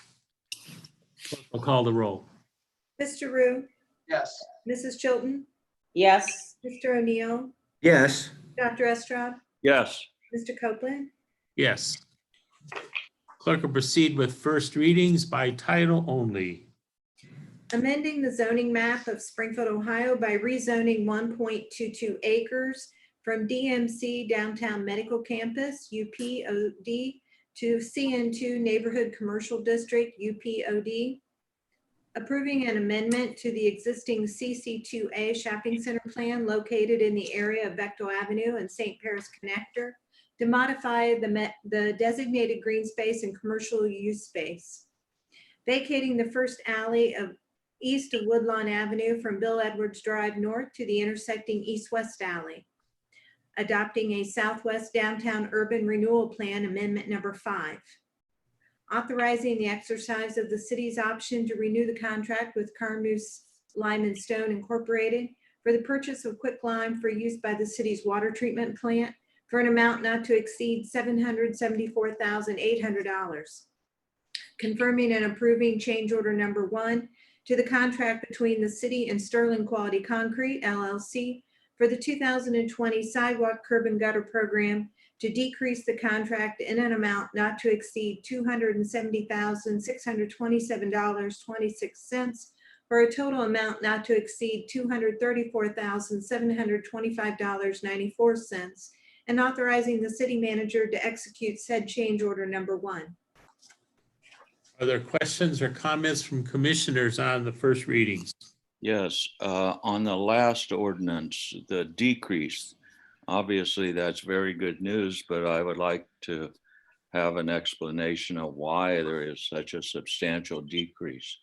We'll call the roll. Mr. Rue, Yes. Mrs. Chilton, Yes. Mr. O'Neill, Yes. Dr. Estrad, Yes. Mr. Copeland, Yes. Clerk will proceed with first readings by title only. amending the zoning map of Springfield, Ohio by rezoning 1.22 acres from DMC Downtown Medical Campus, UPOD, to CN2 Neighborhood Commercial District, UPOD. Approving an amendment to the existing CC2A shopping center plan located in the area of Bechtel Avenue and St. Paris Connector to modify the designated green space and commercial use space. Vacating the first alley of east of Woodlawn Avenue from Bill Edwards Drive north to the intersecting east-west alley. Adopting a Southwest Downtown Urban Renewal Plan Amendment Number 5. Authorizing the exercise of the city's option to renew the contract with Carmeuse Lime and Stone Incorporated for the purchase of quicklime for use by the city's water treatment plant for an amount not to exceed $774,800. Confirming and approving change order number 1 to the contract between the city and Sterling Quality Concrete LLC for the 2020 sidewalk curb and gutter program to decrease the contract in an amount not to exceed $270,627.26 for a total amount not to exceed $234,725.94, and authorizing the city manager to execute said change order number 1. Are there questions or comments from commissioners on the first readings? Yes, on the last ordinance, the decrease, obviously that's very good news, but I would like to have an explanation of why there is such a substantial decrease.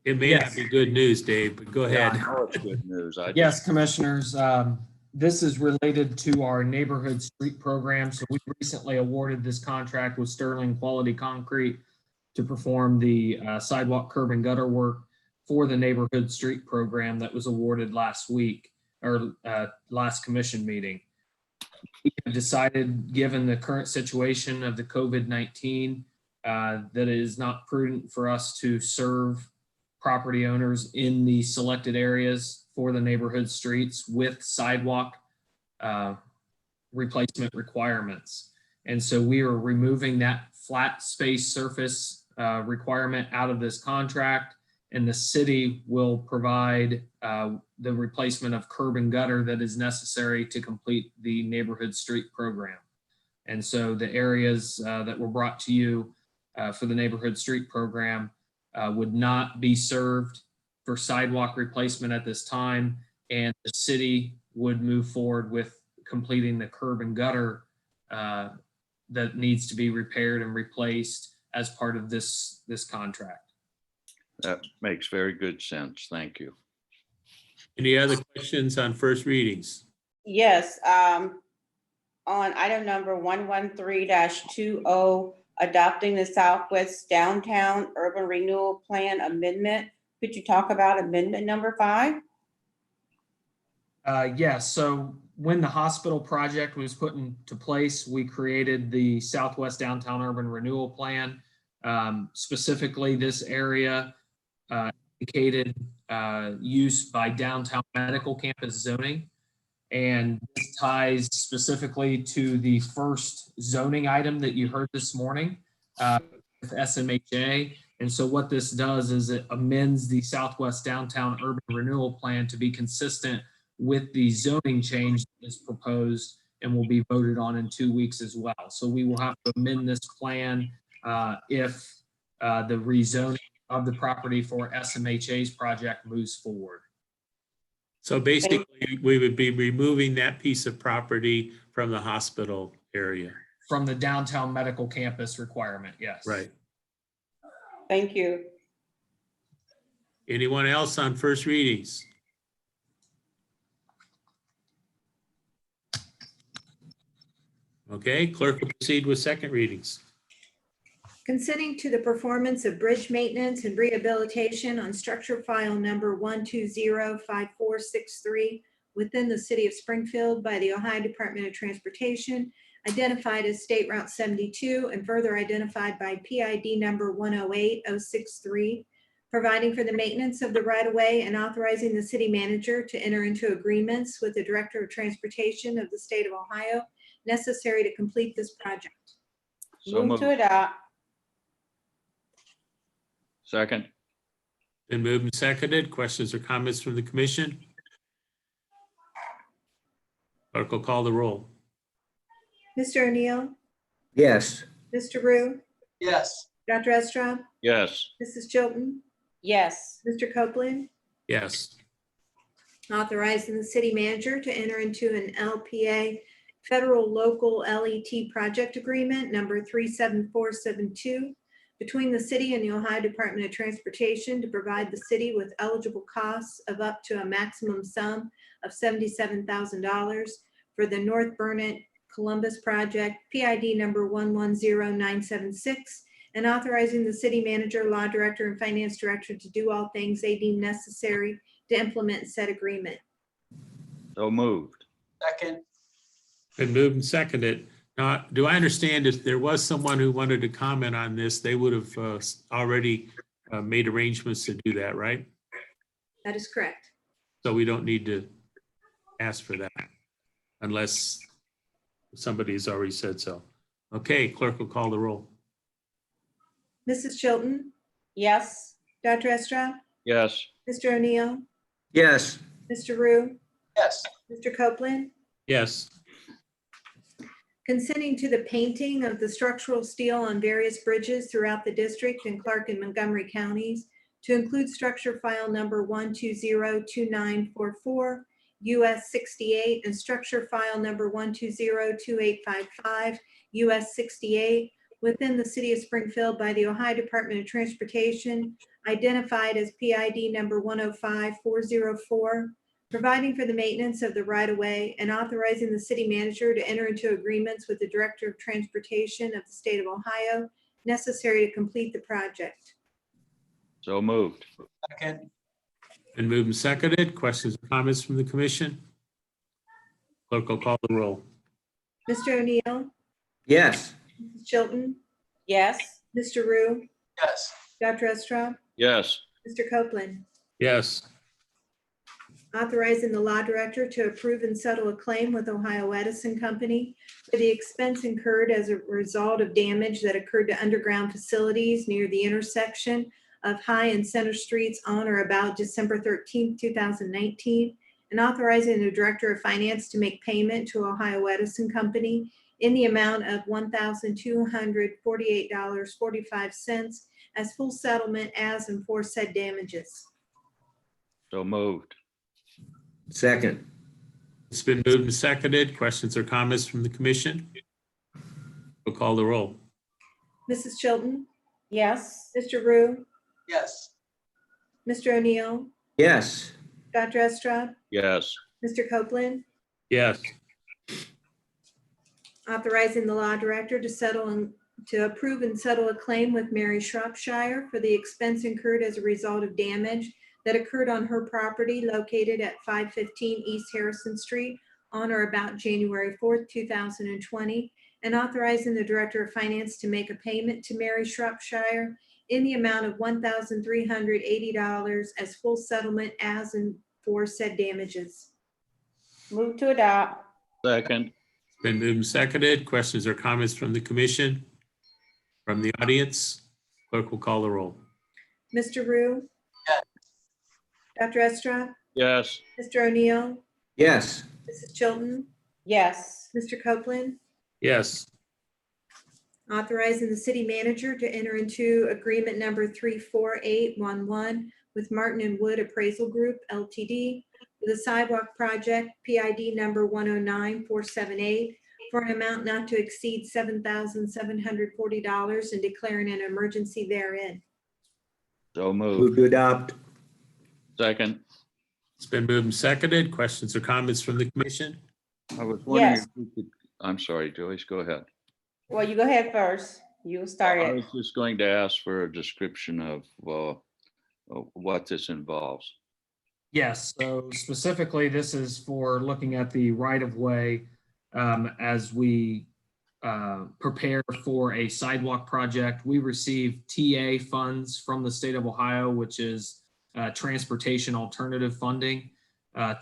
It may not be good news, Dave, but go Yeah, ahead. I know it's good news. Yes, commissioners, this is related to our neighborhood street program. So we recently awarded this contract with Sterling Quality Concrete to perform the sidewalk curb and gutter work for the neighborhood street program that was awarded last week or last commission meeting. We have decided, given the current situation of the COVID-19, that it is not prudent for us to serve property owners in the selected areas for the neighborhood streets with sidewalk replacement requirements. And so we are removing that flat space surface requirement out of this contract, and the city will provide the replacement of curb and gutter that is necessary to complete the neighborhood street program. And so the areas that were brought to you for the neighborhood street program would not be served for sidewalk replacement at this time, and the city would move forward with completing the curb and gutter that needs to be repaired and replaced as part of this contract. That makes very good sense. Thank you. Any other questions on first readings? Yes, on item number 113-20, adopting the Southwest Downtown Urban Renewal Plan Amendment. Could you talk about amendment number 5? Yes, so when the hospital project was put into place, we created the Southwest Downtown Urban Renewal Plan. Specifically, this area indicated use by downtown medical campus zoning. And this ties specifically to the first zoning item that you heard this morning with SMHA. And so what this does is it amends the Southwest Downtown Urban Renewal Plan to be consistent with the zoning change that is proposed and will be voted on in 2 weeks as well. So we will have to amend this plan if the rezoning of the property for SMHA's project moves forward. So basically, we would be removing that piece of property from the hospital area. From the downtown medical campus requirement, yes. Right. Thank you. Anyone else on first readings? Okay, clerk will proceed with second readings. Consenting to the performance of bridge maintenance and rehabilitation on structure file number 1205463 within the city of Springfield by the Ohio Department of Transportation, identified as State Route 72 and further identified by PID number 108063, providing for the maintenance of the right-of-way and authorizing the city manager to enter into agreements with the Director of Transportation of the state of Ohio necessary to complete this project. So Move to moved. adopt. Second. Been moved and seconded. Questions or comments from the commission? Clerk will call the roll. Mr. O'Neill, Yes. Mr. Rue, Yes. Dr. Estrad, Yes. Mrs. Chilton, Yes. Mr. Copeland, Yes. authorizing the city manager to enter into an LPA Federal Local LET Project Agreement number 37472 between the city and the Ohio Department of Transportation to provide the city with eligible costs of up to a maximum sum of $77,000 for the North Burnett Columbus project, PID number 110976, and authorizing the city manager, law director, and finance director to do all things they deem necessary to implement said agreement. So moved. Second. Been moved and seconded. Now, do I understand if there was someone who wanted to comment on this, they would have already made arrangements to do that, right? That is correct. So we don't need to ask for that unless somebody's already said so. Okay, clerk will call the roll. Mrs. Chilton, Yes. Dr. Estrad, Yes. Mr. O'Neill, Yes. Mr. Rue, Yes. Mr. Copeland, Yes. consenting to the painting of the structural steel on various bridges throughout the district in Clark and Montgomery counties to include structure file number 1202944, US 68, and structure file number 1202855, US 68, within the city of Springfield by the Ohio Department of Transportation, identified as PID number 105404, providing for the maintenance of the right-of-way and authorizing the city manager to enter into agreements with the Director of Transportation of the state of Ohio necessary to complete the project. So moved. Second. Been moved and seconded. Questions or comments from the commission? Clerk will call the roll. Mr. O'Neill, Yes. Mrs. Chilton, Yes. Mr. Rue, Yes. Dr. Estrad, Yes. Mr. Copeland, Yes. authorizing the law director to approve and settle a claim with Ohio Edison Company for the expense incurred as a result of damage that occurred to underground facilities near the intersection of High and Center Streets on or about December 13th, 2019, and authorizing the Director of Finance to make payment to Ohio Edison Company in the amount of $1,248.45 as full settlement as and for said damages. So moved. Second. It's been moved and seconded. Questions or comments from the commission? We'll call the roll. Mrs. Chilton, Yes. Mr. Rue, Yes. Mr. O'Neill, Yes. Dr. Estrad, Yes. Mr. Copeland, Yes. authorizing the law director to settle and to approve and settle a claim with Mary Shropshire for the expense incurred as a result of damage that occurred on her property located at 515 East Harrison Street on or about January 4th, 2020, and authorizing the Director of Finance to make a payment to Mary Shropshire in the amount of $1,380 as full settlement as and for said damages. Move to adopt. Second. Been moved and seconded. Questions or comments from the commission? From the audience? Clerk will call the roll. Mr. Rue? Yes. Dr. Estrad? Yes. Mr. O'Neill? Yes. Mrs. Chilton? Yes. Mr. Copeland? Yes. Authorizing the city manager to enter into agreement number 34811 with Martin and Wood Appraisal Group LTD for the sidewalk project PID number 109478 for an amount not to exceed $7,740 and declaring an emergency therein. So Move moved. to adopt. Second. It's been moved and seconded. Questions or comments from the commission? I was wondering Yes. if we could, I'm sorry, Joyce, go ahead. Well, you go ahead first. You start I it. was just going to ask for a description of what this involves. Yes, so specifically, this is for looking at the right-of-way as we prepare for a sidewalk project. We receive TA funds from the state of Ohio, which is transportation alternative funding,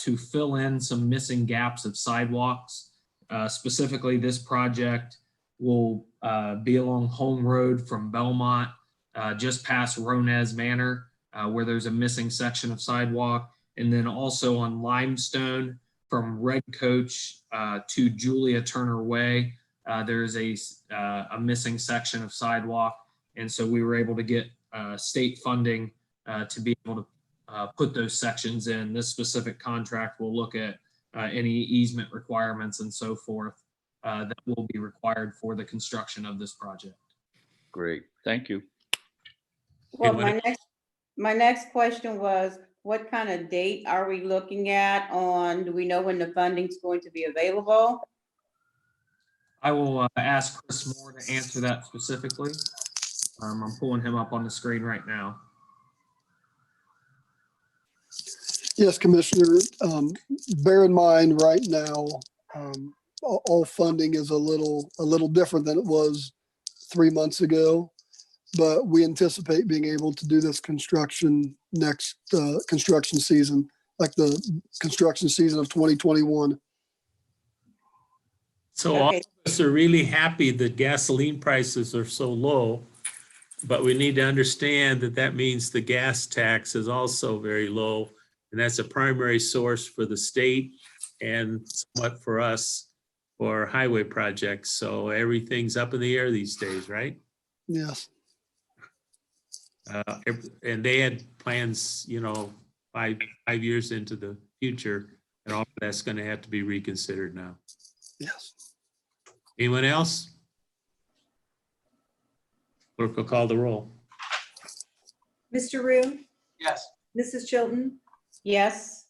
to fill in some missing gaps of sidewalks. Specifically, this project will be along Home Road from Belmont, just past Ronez Manor, where there's a missing section of sidewalk. And then also on Limestone from Red Coach to Julia Turner Way, there is a missing section of sidewalk. And so we were able to get state funding to be able to put those sections in. This specific contract will look at any easement requirements and so forth that will be required for the construction of this project. Great, thank you. Well, my next question was, what kind of date are we looking at on, do we know when the funding's going to be available? I will ask Chris Moore to answer that specifically. I'm pulling him up on the screen right now. Yes, Commissioner. Bear in mind right now, all funding is a little different than it was 3 months ago, but we anticipate being able to do this construction next construction season, like the construction season of 2021. So all of us are really happy that gasoline prices are so low, but we need to understand that that means the gas tax is also very low. And that's a primary source for the state and somewhat for us for highway projects. So everything's up in the air these days, right? Yes. And they had plans, 5 years into the future, and all of that's going to have to be reconsidered now. Yes. Anyone else? Clerk will call the roll. Mr. Rue? Yes. Mrs. Chilton? Yes.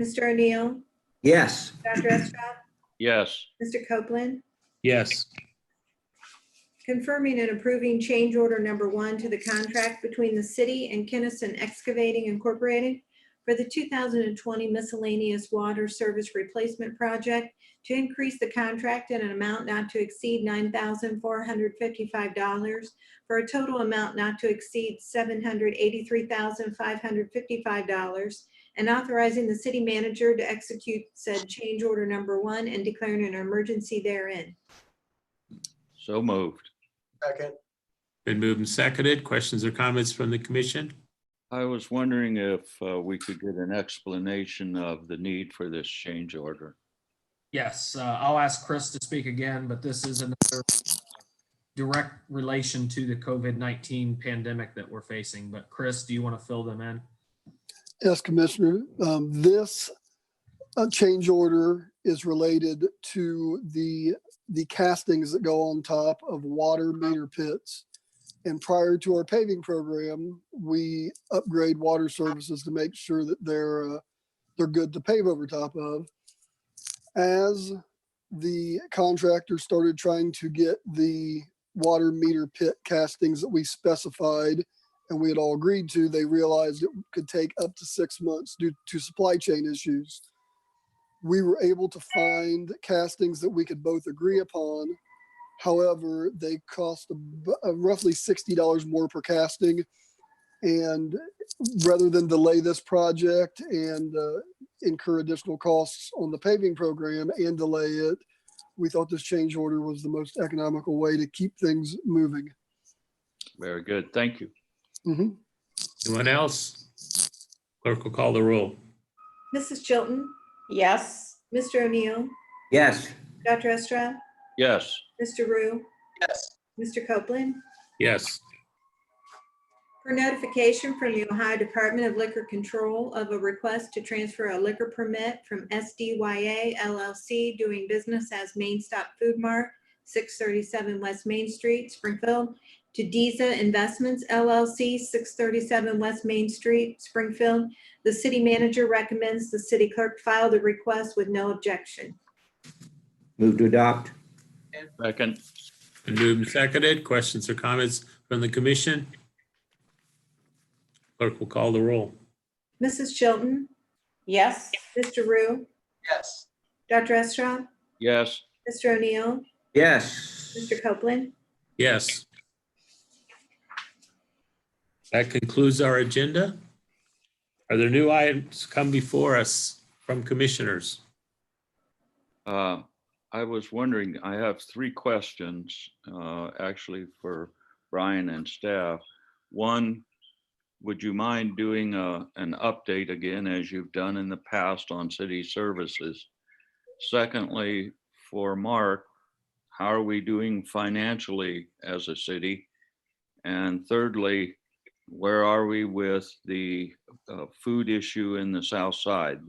Mr. O'Neill? Yes. Dr. Estrad? Yes. Mr. Copeland? Yes. Confirming and approving change order number 1 to the contract between the city and Kinnison Excavating Incorporated for the 2020 miscellaneous water service replacement project to increase the contract in an amount not to exceed $9,455 for a total amount not to exceed $783,555, and authorizing the city manager to execute said change order number 1 and declaring an emergency therein. So moved. Second. Been moved and seconded. Questions or comments from the commission? I was wondering if we could get an explanation of the need for this change order. Yes, I'll ask Chris to speak again, but this is another direct relation to the COVID-19 pandemic that we're facing. But Chris, do you want to fill them in? Yes, Commissioner. This change order is related to the castings that go on top of water meter pits. And prior to our paving program, we upgrade water services to make sure that they're good to pave over top of. As the contractor started trying to get the water meter pit castings that we specified and we had all agreed to, they realized it could take up to 6 months due to supply chain issues. We were able to find castings that we could both agree upon. However, they cost roughly $60 more per casting. And rather than delay this project and incur additional costs on the paving program and delay it, we thought this change order was the most economical way to keep things moving. Very good. Thank you. Mm-hmm. Anyone else? Clerk will call the roll. Mrs. Chilton? Yes. Mr. O'Neill? Yes. Dr. Estrad? Yes. Mr. Rue? Yes. Mr. Copeland? Yes. For notification from the Ohio Department of Liquor Control of a request to transfer a liquor permit from SDYA LLC doing business as Main Stop Food Mart, 637 West Main Street, Springfield, to Diza Investments LLC, 637 West Main Street, Springfield. The city manager recommends the city clerk file the request with no objection. Move to adopt. Second. Been moved and seconded. Questions or comments from the commission? Clerk will call the roll. Mrs. Chilton? Yes. Mr. Rue? Yes. Dr. Estrop? Yes. Mr. O'Neill? Yes. Mr. Copeland? Yes. That concludes our agenda. Are there new items come before us from commissioners? I was wondering, I have 3 questions, actually for Brian and staff. One, would you mind doing an update again, as you've done in the past, on city services? Secondly, for Mark, how are we doing financially as a city? And thirdly, where are we with the food issue in the south side,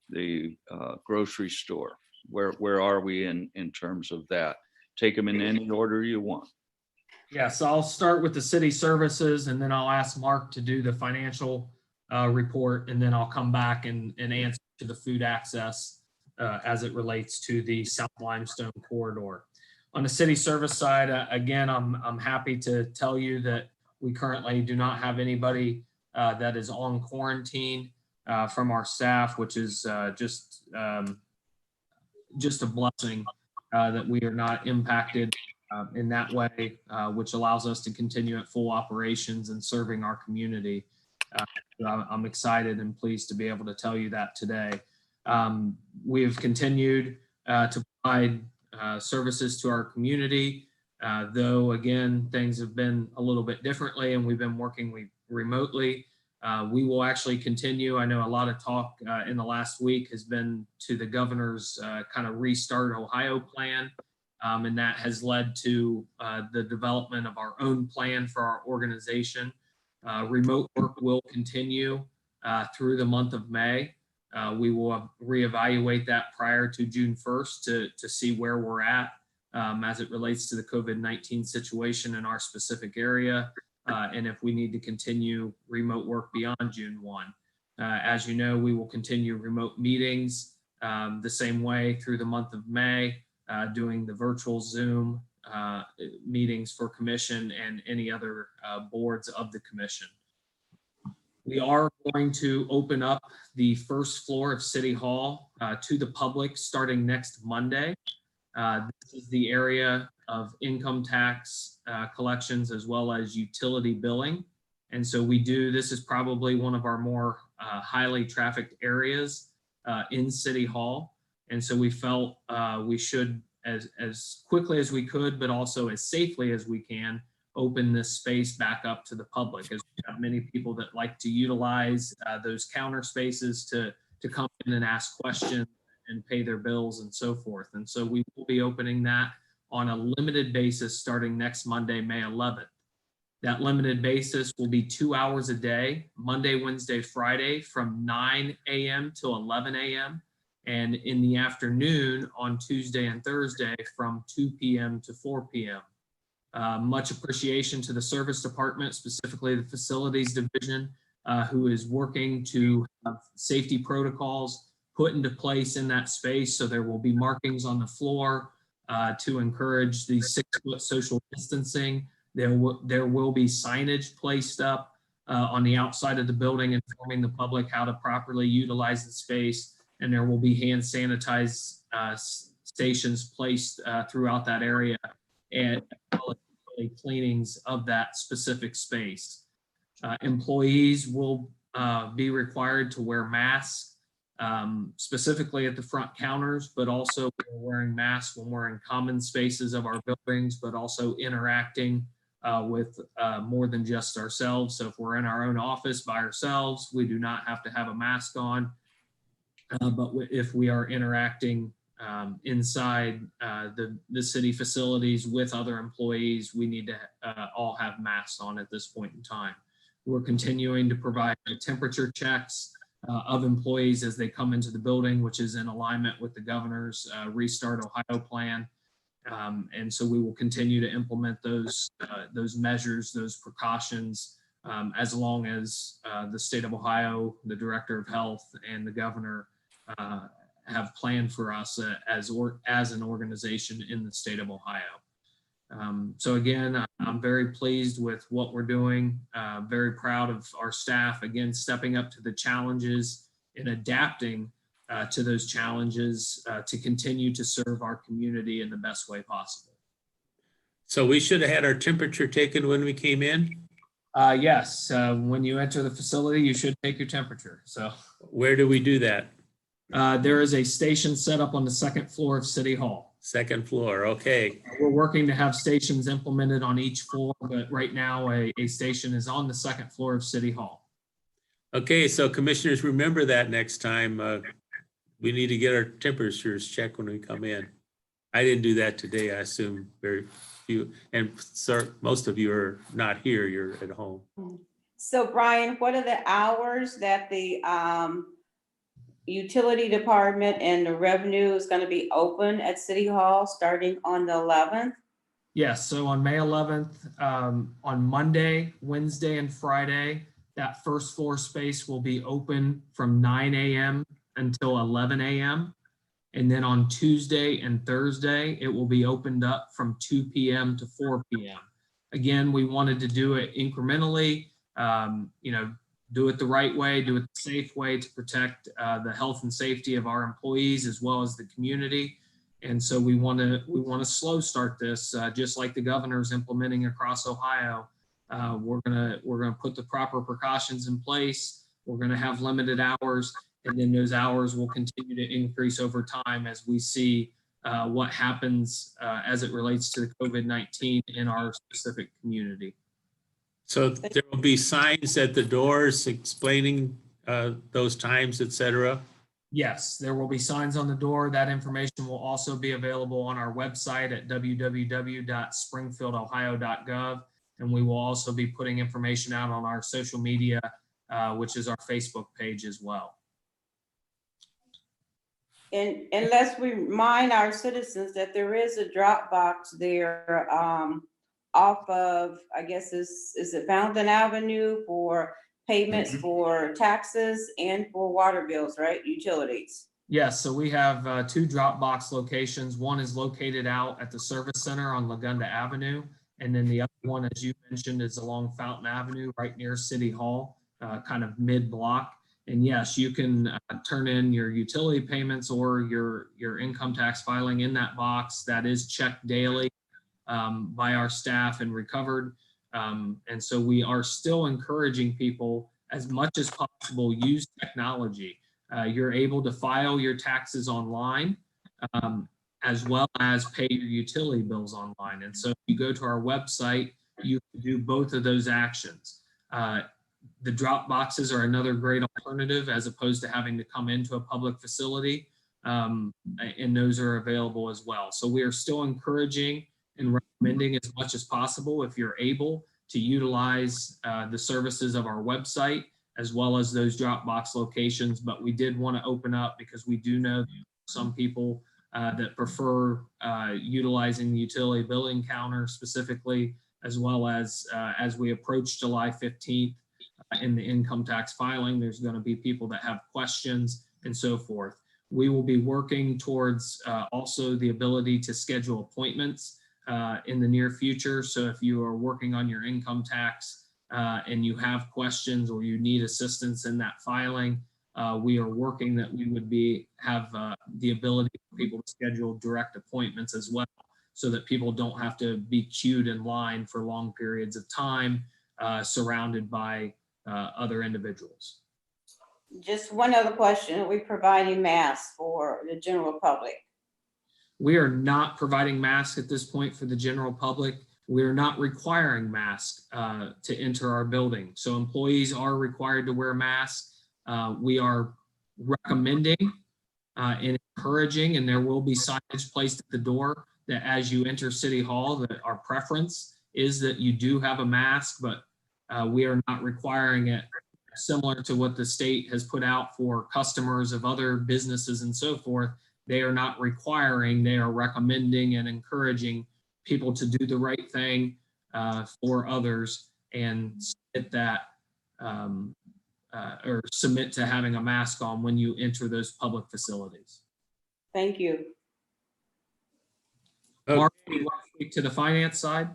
the grocery store? Where are we in terms of that? Take them in any order you want. Yes, I'll start with the city services and then I'll ask Mark to do the financial report, and then I'll come back and answer to the food access as it relates to the South Limestone corridor. On the city service side, again, I'm happy to tell you that we currently do not have anybody that is on quarantine from our staff, which is just a blessing that we are not impacted in that way, which allows us to continue at full operations and serving our community. I'm excited and pleased to be able to tell you that today. We have continued to provide services to our community, though again, things have been a little bit differently and we've been working remotely. We will actually continue. I know a lot of talk in the last week has been to the governor's kind of Restart Ohio plan. And that has led to the development of our own plan for our organization. Remote work will continue through the month of May. We will reevaluate that prior to June 1st to see where we're at as it relates to the COVID-19 situation in our specific area, and if we need to continue remote work beyond June 1. As you know, we will continue remote meetings the same way through the month of May. Doing the virtual Zoom meetings for commission and any other boards of the commission. We are going to open up the first floor of City Hall to the public starting next Monday. This is the area of income tax collections as well as utility billing. And so this is probably one of our more highly trafficked areas in City Hall. And so we felt we should, as quickly as we could, but also as safely as we can, open this space back up to the public, as we have many people that like to utilize those counter spaces to come in and ask questions and pay their bills and so forth. And so we will be opening that on a limited basis starting next Monday, May 11th. That limited basis will be 2 hours a day, Monday, Wednesday, Friday, from 9 a.m. to 11 a.m. and in the afternoon on Tuesday and Thursday from 2 p.m. to 4 p.m. Much appreciation to the service department, specifically the facilities division, who is working to have safety protocols put into place in that space. So there will be markings on the floor to encourage the 6-foot social distancing. There will be signage placed up on the outside of the building informing the public how to properly utilize the space. And there will be hand sanitize stations placed throughout that area and cleanings of that specific space. Employees will be required to wear masks, specifically at the front counters, but also wearing masks when we're in common spaces of our buildings, but also interacting with more than just ourselves. So if we're in our own office by ourselves, we do not have to have a mask on. But if we are interacting inside the city facilities with other employees, we need to all have masks on at this point in time. We're continuing to provide the temperature checks of employees as they come into the building, which is in alignment with the governor's Restart Ohio plan. And so we will continue to implement those measures, those precautions, as long as the state of Ohio, the director of health, and the governor have planned for us as an organization in the state of Ohio. So again, I'm very pleased with what we're doing, very proud of our staff, again, stepping up to the challenges and adapting to those challenges to continue to serve our community in the best way possible. So we should have had our temperature taken when we came in? Yes, when you enter the facility, you should take your temperature. So where do we do that? There is a station set up on the second floor of City Hall. Second floor, okay. We're working to have stations implemented on each floor, but right now a station is on the second floor of City Hall. Okay, so commissioners, remember that next time. We need to get our temperatures checked when we come in. I didn't do that today. I assume very few, and sir, most of you are not here, you're at home. So Brian, what are the hours that the utility department and the revenue is going to be open at City Hall starting on the 11th? Yes, so on May 11th, on Monday, Wednesday, and Friday, that first floor space will be open from 9 a.m. until 11 a.m. And then on Tuesday and Thursday, it will be opened up from 2 p.m. to 4 p.m. Again, we wanted to do it incrementally, do it the right way, do it the safe way to protect the health and safety of our employees as well as the community. And so we want to slow start this, just like the governor's implementing across Ohio. We're gonna put the proper precautions in place. We're gonna have limited hours, and then those hours will continue to increase over time as we see what happens as it relates to the COVID-19 in our specific community. So there will be signs at the doors explaining those times, et cetera? Yes, there will be signs on the door. That information will also be available on our website at www.springfieldohio.gov. And we will also be putting information out on our social media, which is our Facebook page as well. And let's remind our citizens that there is a drop box there off of, I guess, is it Fountain Avenue for payments for taxes and for water bills, right? Utilities. Yes, so we have two Dropbox locations. One is located out at the service center on Lagunda Avenue. And then the other one, as you mentioned, is along Fountain Avenue, right near City Hall, kind of mid-block. And yes, you can turn in your utility payments or your income tax filing in that box. That is checked daily by our staff and recovered. And so we are still encouraging people as much as possible, use technology. You're able to file your taxes online, as well as pay your utility bills online. And so if you go to our website, you can do both of those actions. The drop boxes are another great alternative as opposed to having to come into a public facility, and those are available as well. So we are still encouraging and recommending as much as possible, if you're able, to utilize the services of our website as well as those Dropbox locations. But we did want to open up because we do know some people that prefer utilizing the utility billing counter specifically, as well as we approach July 15th in the income tax filing, there's going to be people that have questions and so forth. We will be working towards also the ability to schedule appointments in the near future. So if you are working on your income tax and you have questions or you need assistance in that filing, we are working that we would have the ability for people to schedule direct appointments as well, so that people don't have to be queued in line for long periods of time surrounded by other individuals. Just one other question. Are we providing masks for the general public? We are not providing masks at this point for the general public. We are not requiring masks to enter our building. So employees are required to wear masks. We are recommending and encouraging, and there will be signage placed at the door that as you enter City Hall, that our preference is that you do have a mask, but we are not requiring it, similar to what the state has put out for customers of other businesses and so forth. They are not requiring, they are recommending and encouraging people to do the right thing for others and submit that or submit to having a mask on when you enter those public facilities. Thank you. Mark, do you want to speak to the finance side?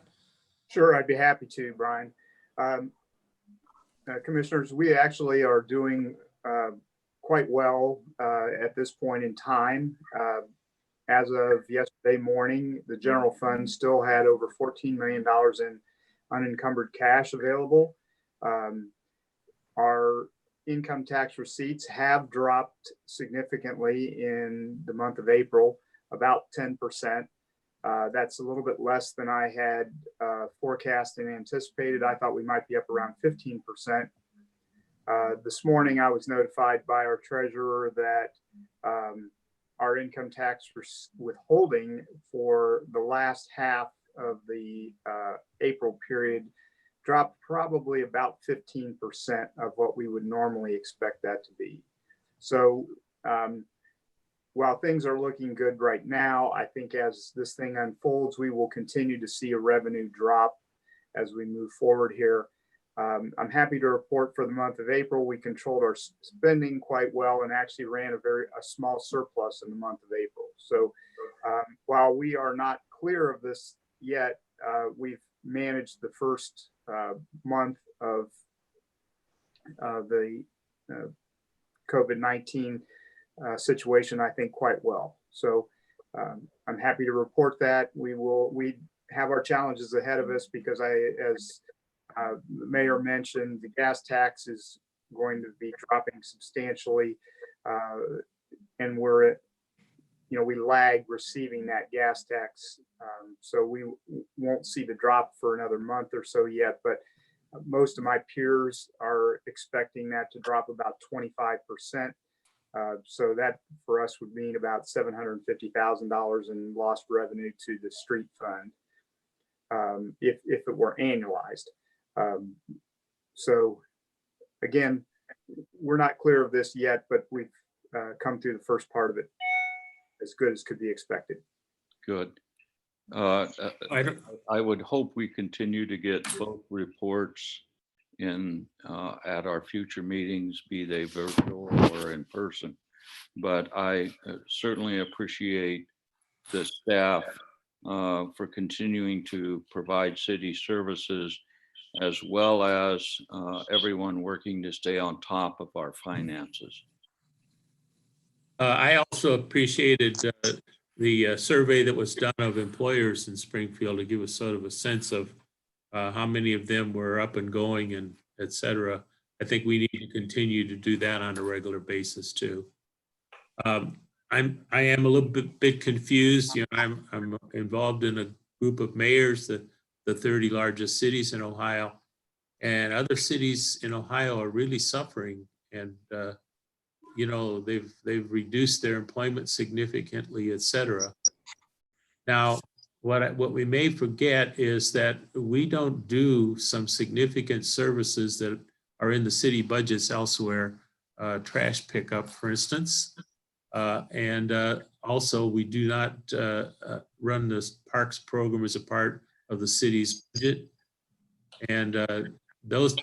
Sure, I'd be happy to, Brian. Commissioners, we actually are doing quite well at this point in time. As of yesterday morning, the general fund still had over $14 million in unencumbered cash available. Our income tax receipts have dropped significantly in the month of April, about 10%. That's a little bit less than I had forecast and anticipated. I thought we might be up around 15%. This morning, I was notified by our treasurer that our income tax withholding for the last half of the April period dropped probably about 15% of what we would normally expect that to be. So while things are looking good right now, I think as this thing unfolds, we will continue to see a revenue drop as we move forward here. I'm happy to report for the month of April, we controlled our spending quite well and actually ran a small surplus in the month of April. So while we are not clear of this yet, we've managed the first month of the COVID-19 situation, I think, quite well. So I'm happy to report that. We have our challenges ahead of us because as the mayor mentioned, the gas tax is going to be dropping substantially, and we lag receiving that gas tax, so we won't see the drop for another month or so yet. But most of my peers are expecting that to drop about 25%. So that for us would mean about $750,000 in lost revenue to the street fund if it were annualized. So again, we're not clear of this yet, but we've come through the first part of it as good as could be expected. Good. I would hope we continue to get both reports in at our future meetings, be they virtual or in person. But I certainly appreciate the staff for continuing to provide city services, as well as everyone working to stay on top of our finances. I also appreciated the survey that was done of employers in Springfield to give us sort of a sense of how many of them were up and going and et cetera. I think we need to continue to do that on a regular basis too. I am a little bit confused. I'm involved in a group of mayors, the 30 largest cities in Ohio, and other cities in Ohio are really suffering, and they've reduced their employment significantly, et cetera. Now, what we may forget is that we don't do some significant services that are in the city budgets elsewhere, trash pickup, for instance. And also, we do not run this parks program as a part of the city's budget. And those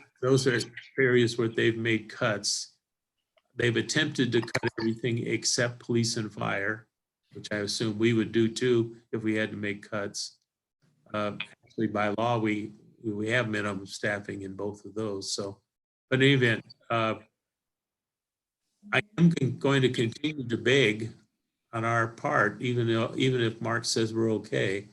are areas where they've made cuts. They've attempted to cut everything except police and fire, which I assume we would do too if we had to make cuts. Actually, by law, we have minimum staffing in both of those. So, but in any event, I am going to continue to beg on our part, even if Mark says we're okay.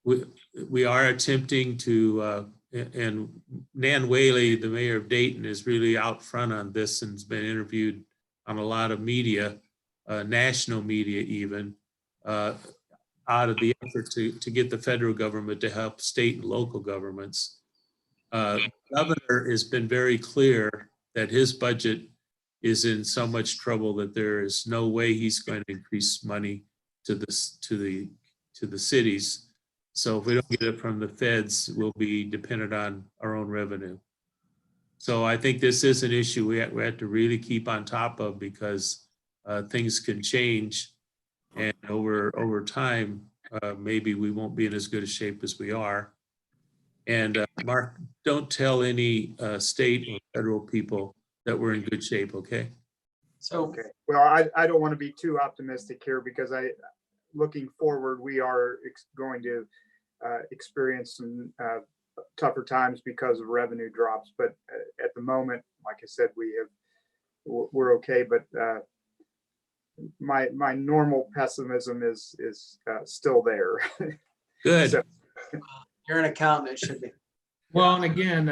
We are attempting to, and Nan Whaley, the mayor of Dayton, is really out front on this and has been interviewed on a lot of media, national media even, out of the effort to get the federal government to help state and local governments. The governor has been very clear that his budget is in so much trouble that there is no way he's going to increase money to the cities. So if we don't get it from the feds, we'll be dependent on our own revenue. So I think this is an issue we have to really keep on top of, because things can change, and over time, maybe we won't be in as good a shape as we are. And Mark, don't tell any state or federal people that we're in good shape, okay? Okay, well, I don't want to be too optimistic here, because looking forward, we are going to experience some tougher times because of revenue drops. But at the moment, like I said, we're okay. But my normal pessimism is still there. Good. So, You're an accountant, it should be. Well, and again,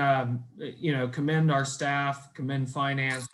commend our staff, commend finance.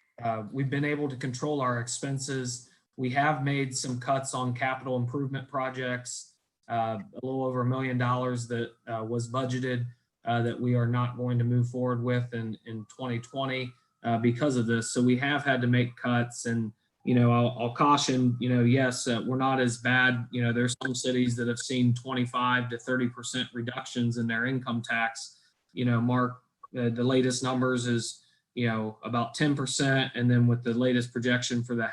We've been able to control our expenses. We have made some cuts on capital improvement projects, a little over $1 million that was budgeted that we are not going to move forward with in 2020 because of this. So we have had to make cuts, and I'll caution, yes, we're not as bad. There's some cities that have seen 25 to 30% reductions in their income tax. Mark, the latest numbers is, about 10%. And then with the latest projection for the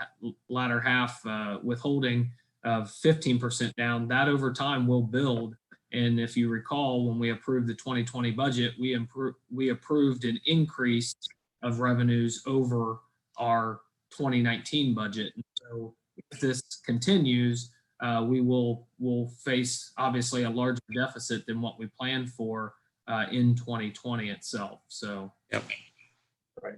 latter half withholding of 15% down, that over time will build. And if you recall, when we approved the 2020 budget, we approved an increase of revenues over our 2019 budget. And so if this continues, we'll face obviously a larger deficit than what we planned for in 2020 itself. So, yep. Right.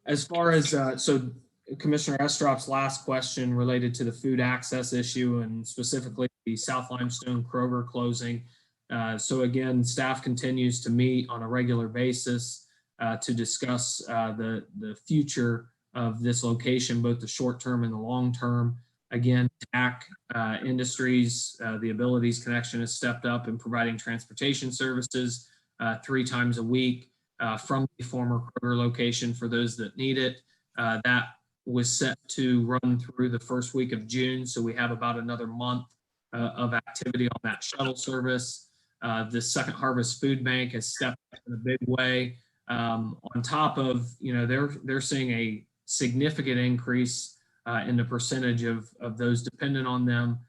As far as, so Commissioner Estrop's last question related to the food access issue, and specifically the South Limestone Kroger closing. So again, staff continues to meet on a regular basis to discuss the future of this location, both the short term and the long term. Again, TAC Industries, the Abilities Connection has stepped up in providing transportation services 3 times a week from the former Kroger location for those that need it. That was set to run through the first week of June. So we have about another month of activity on that shuttle service. The Second Harvest Food Bank has stepped up in a big way. On top of, they're seeing a significant increase in the percentage of those dependent on them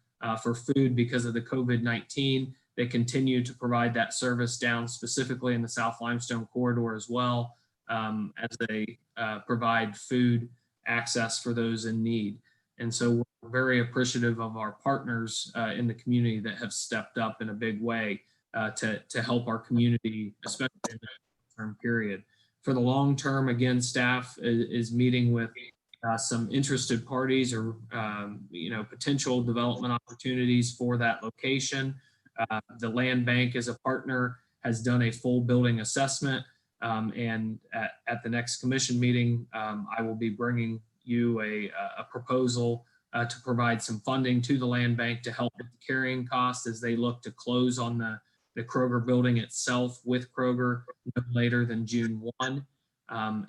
for food because of the COVID-19. They continue to provide that service down specifically in the South Limestone corridor as well, as they provide food access for those in need. And so we're very appreciative of our partners in the community that have stepped up in a big way to help our community, especially in the term period. For the long term, again, staff is meeting with some interested parties or potential development opportunities for that location. The land bank as a partner has done a full building assessment, and at the next commission meeting, I will be bringing you a proposal to provide some funding to the land bank to help with the carrying cost as they look to close on the Kroger building itself with Kroger no later than June 1.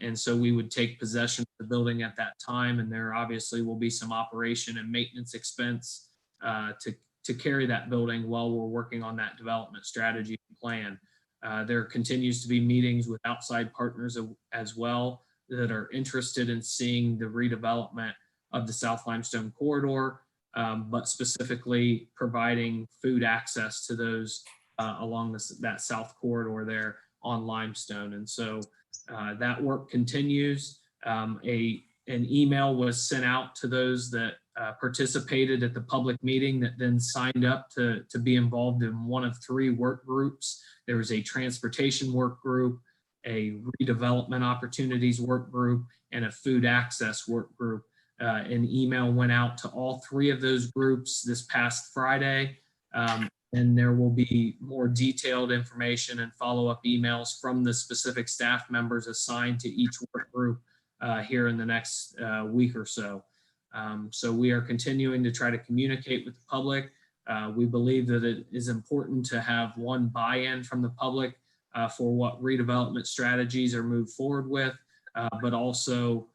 And so we would take possession of the building at that time, and there obviously will be some operation and maintenance expense to carry that building while we're working on that development strategy plan. There continues to be meetings with outside partners as well that are interested in seeing the redevelopment of the South Limestone corridor, but specifically providing food access to those along that south corridor there on Limestone. And so that work continues. An email was sent out to those that participated at the public meeting that then signed up to be involved in one of 3 work groups. There was a transportation work group, a redevelopment opportunities work group, and a food access work group. An email went out to all 3 of those groups this past Friday. And there will be more detailed information and follow-up emails from the specific staff members assigned to each work group here in the next week or so. So we are continuing to try to communicate with the public. We believe that it is important to have one buy-in from the public for what redevelopment strategies are moved forward with, but also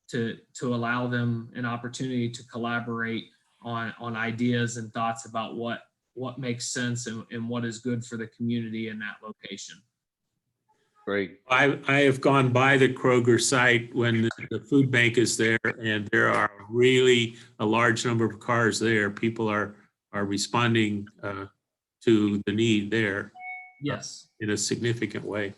to allow them an opportunity to collaborate on ideas and thoughts about what makes sense and what is good for the community in that location. Great. I have gone by the Kroger site when the food bank is there, and there are really a large number of cars there. People are responding to the need there. Yes. In a significant way.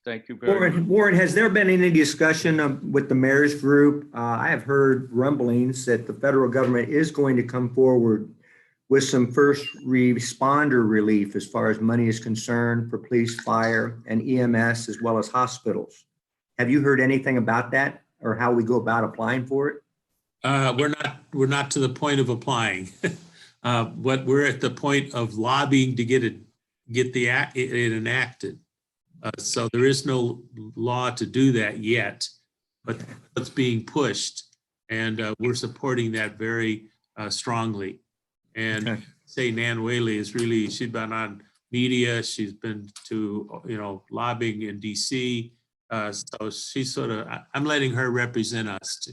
Thank you very much. Warren, has there been any discussion with the mayor's group? I have heard rumblings that the federal government is going to come forward with some first responder relief as far as money is concerned for police, fire, and EMS, as well as hospitals. Have you heard anything about that or how we go about applying for it? We're not to the point of applying. But we're at the point of lobbying to get it enacted. So there is no law to do that yet, but it's being pushed, and we're supporting that very strongly. And say Nan Whaley is really, she's been on media, she's been to, lobbying in DC. So she's sort of, I'm letting her represent us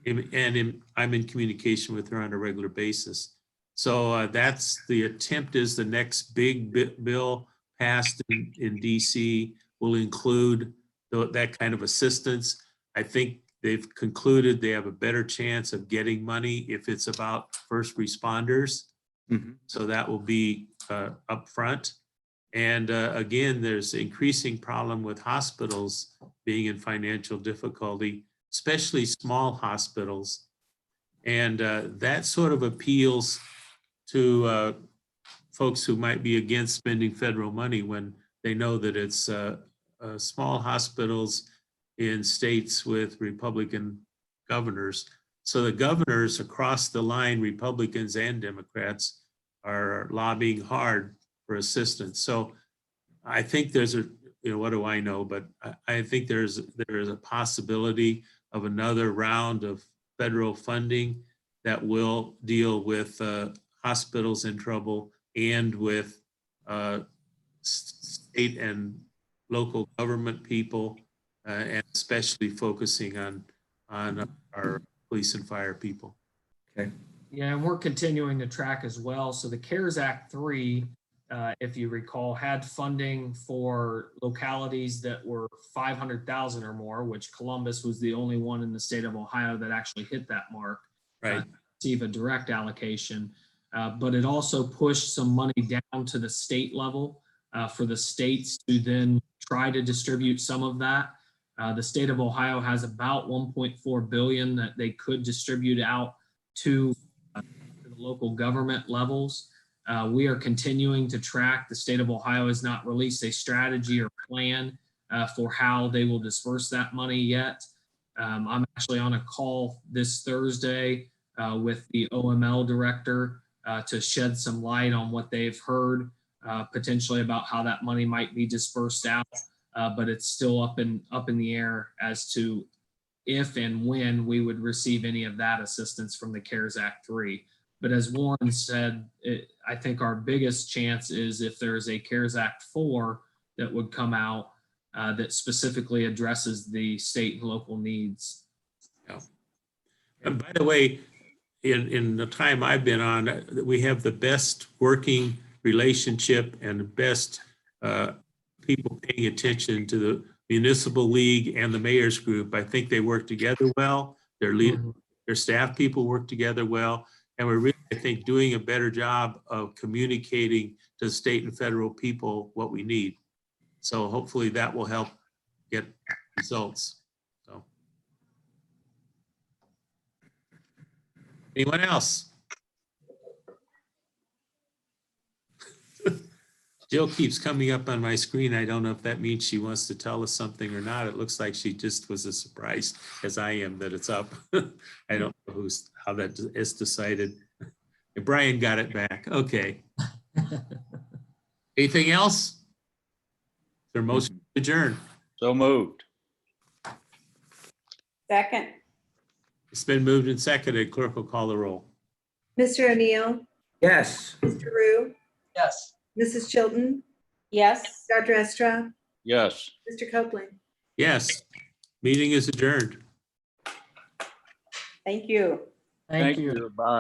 and I'm in communication with her on a regular basis. So that's the attempt. Is the next big bill passed in DC will include that kind of assistance. I think they've concluded they have a better chance of getting money if it's about first responders. Mm-hmm. So that will be up front. And again, there's increasing problem with hospitals being in financial difficulty, especially small hospitals. And that sort of appeals to folks who might be against spending federal money when they know that it's small hospitals in states with Republican governors. So the governors across the line, Republicans and Democrats, are lobbying hard for assistance. So I think there's what do I know, but I think there is a possibility of another round of federal funding that will deal with hospitals in trouble and with state and local government people, and especially focusing on our police and fire people. Okay. Yeah, and we're continuing to track as well. So the CARES Act 3, if you recall, had funding for localities that were 500,000 or more, which Columbus was the only one in the state of Ohio that actually hit that mark. Right. Receive a direct allocation. But it also pushed some money down to the state level for the states to then try to distribute some of that. The state of Ohio has about 1.4 billion that they could distribute out to the local government levels. We are continuing to track. The state of Ohio has not released a strategy or plan for how they will disperse that money yet. I'm actually on a call this Thursday with the OML director to shed some light on what they've heard potentially about how that money might be dispersed out. But it's still up in the air as to if and when we would receive any of that assistance from the CARES Act 3. But as Warren said, I think our biggest chance is if there's a CARES Act 4 that would come out that specifically addresses the state and local needs. Yeah. And by the way, in the time I've been on, we have the best working relationship and the best people paying attention to the municipal league and the mayor's group. I think they work together well. Their staff people work together well. And we're really, I think, doing a better job of communicating to the state and federal people what we need. So hopefully that will help get results. So, anyone else? Jill keeps coming up on my screen. I don't know if that means she wants to tell us something or not. It looks like she just was as surprised as I am that it's up. I don't know how that is decided. Brian got it back. Okay. Anything else? Is there a motion to adjourn? So moved. Second. It's been moved and seconded. Clerk will call the roll. Mr. O'Neill, Yes. Mr. Rue, Yes. Mrs. Chilton, Yes. Dr. Estrop, Yes. Mr. Copeland. Yes, meeting is adjourned. Thank you. Thank you. Bye.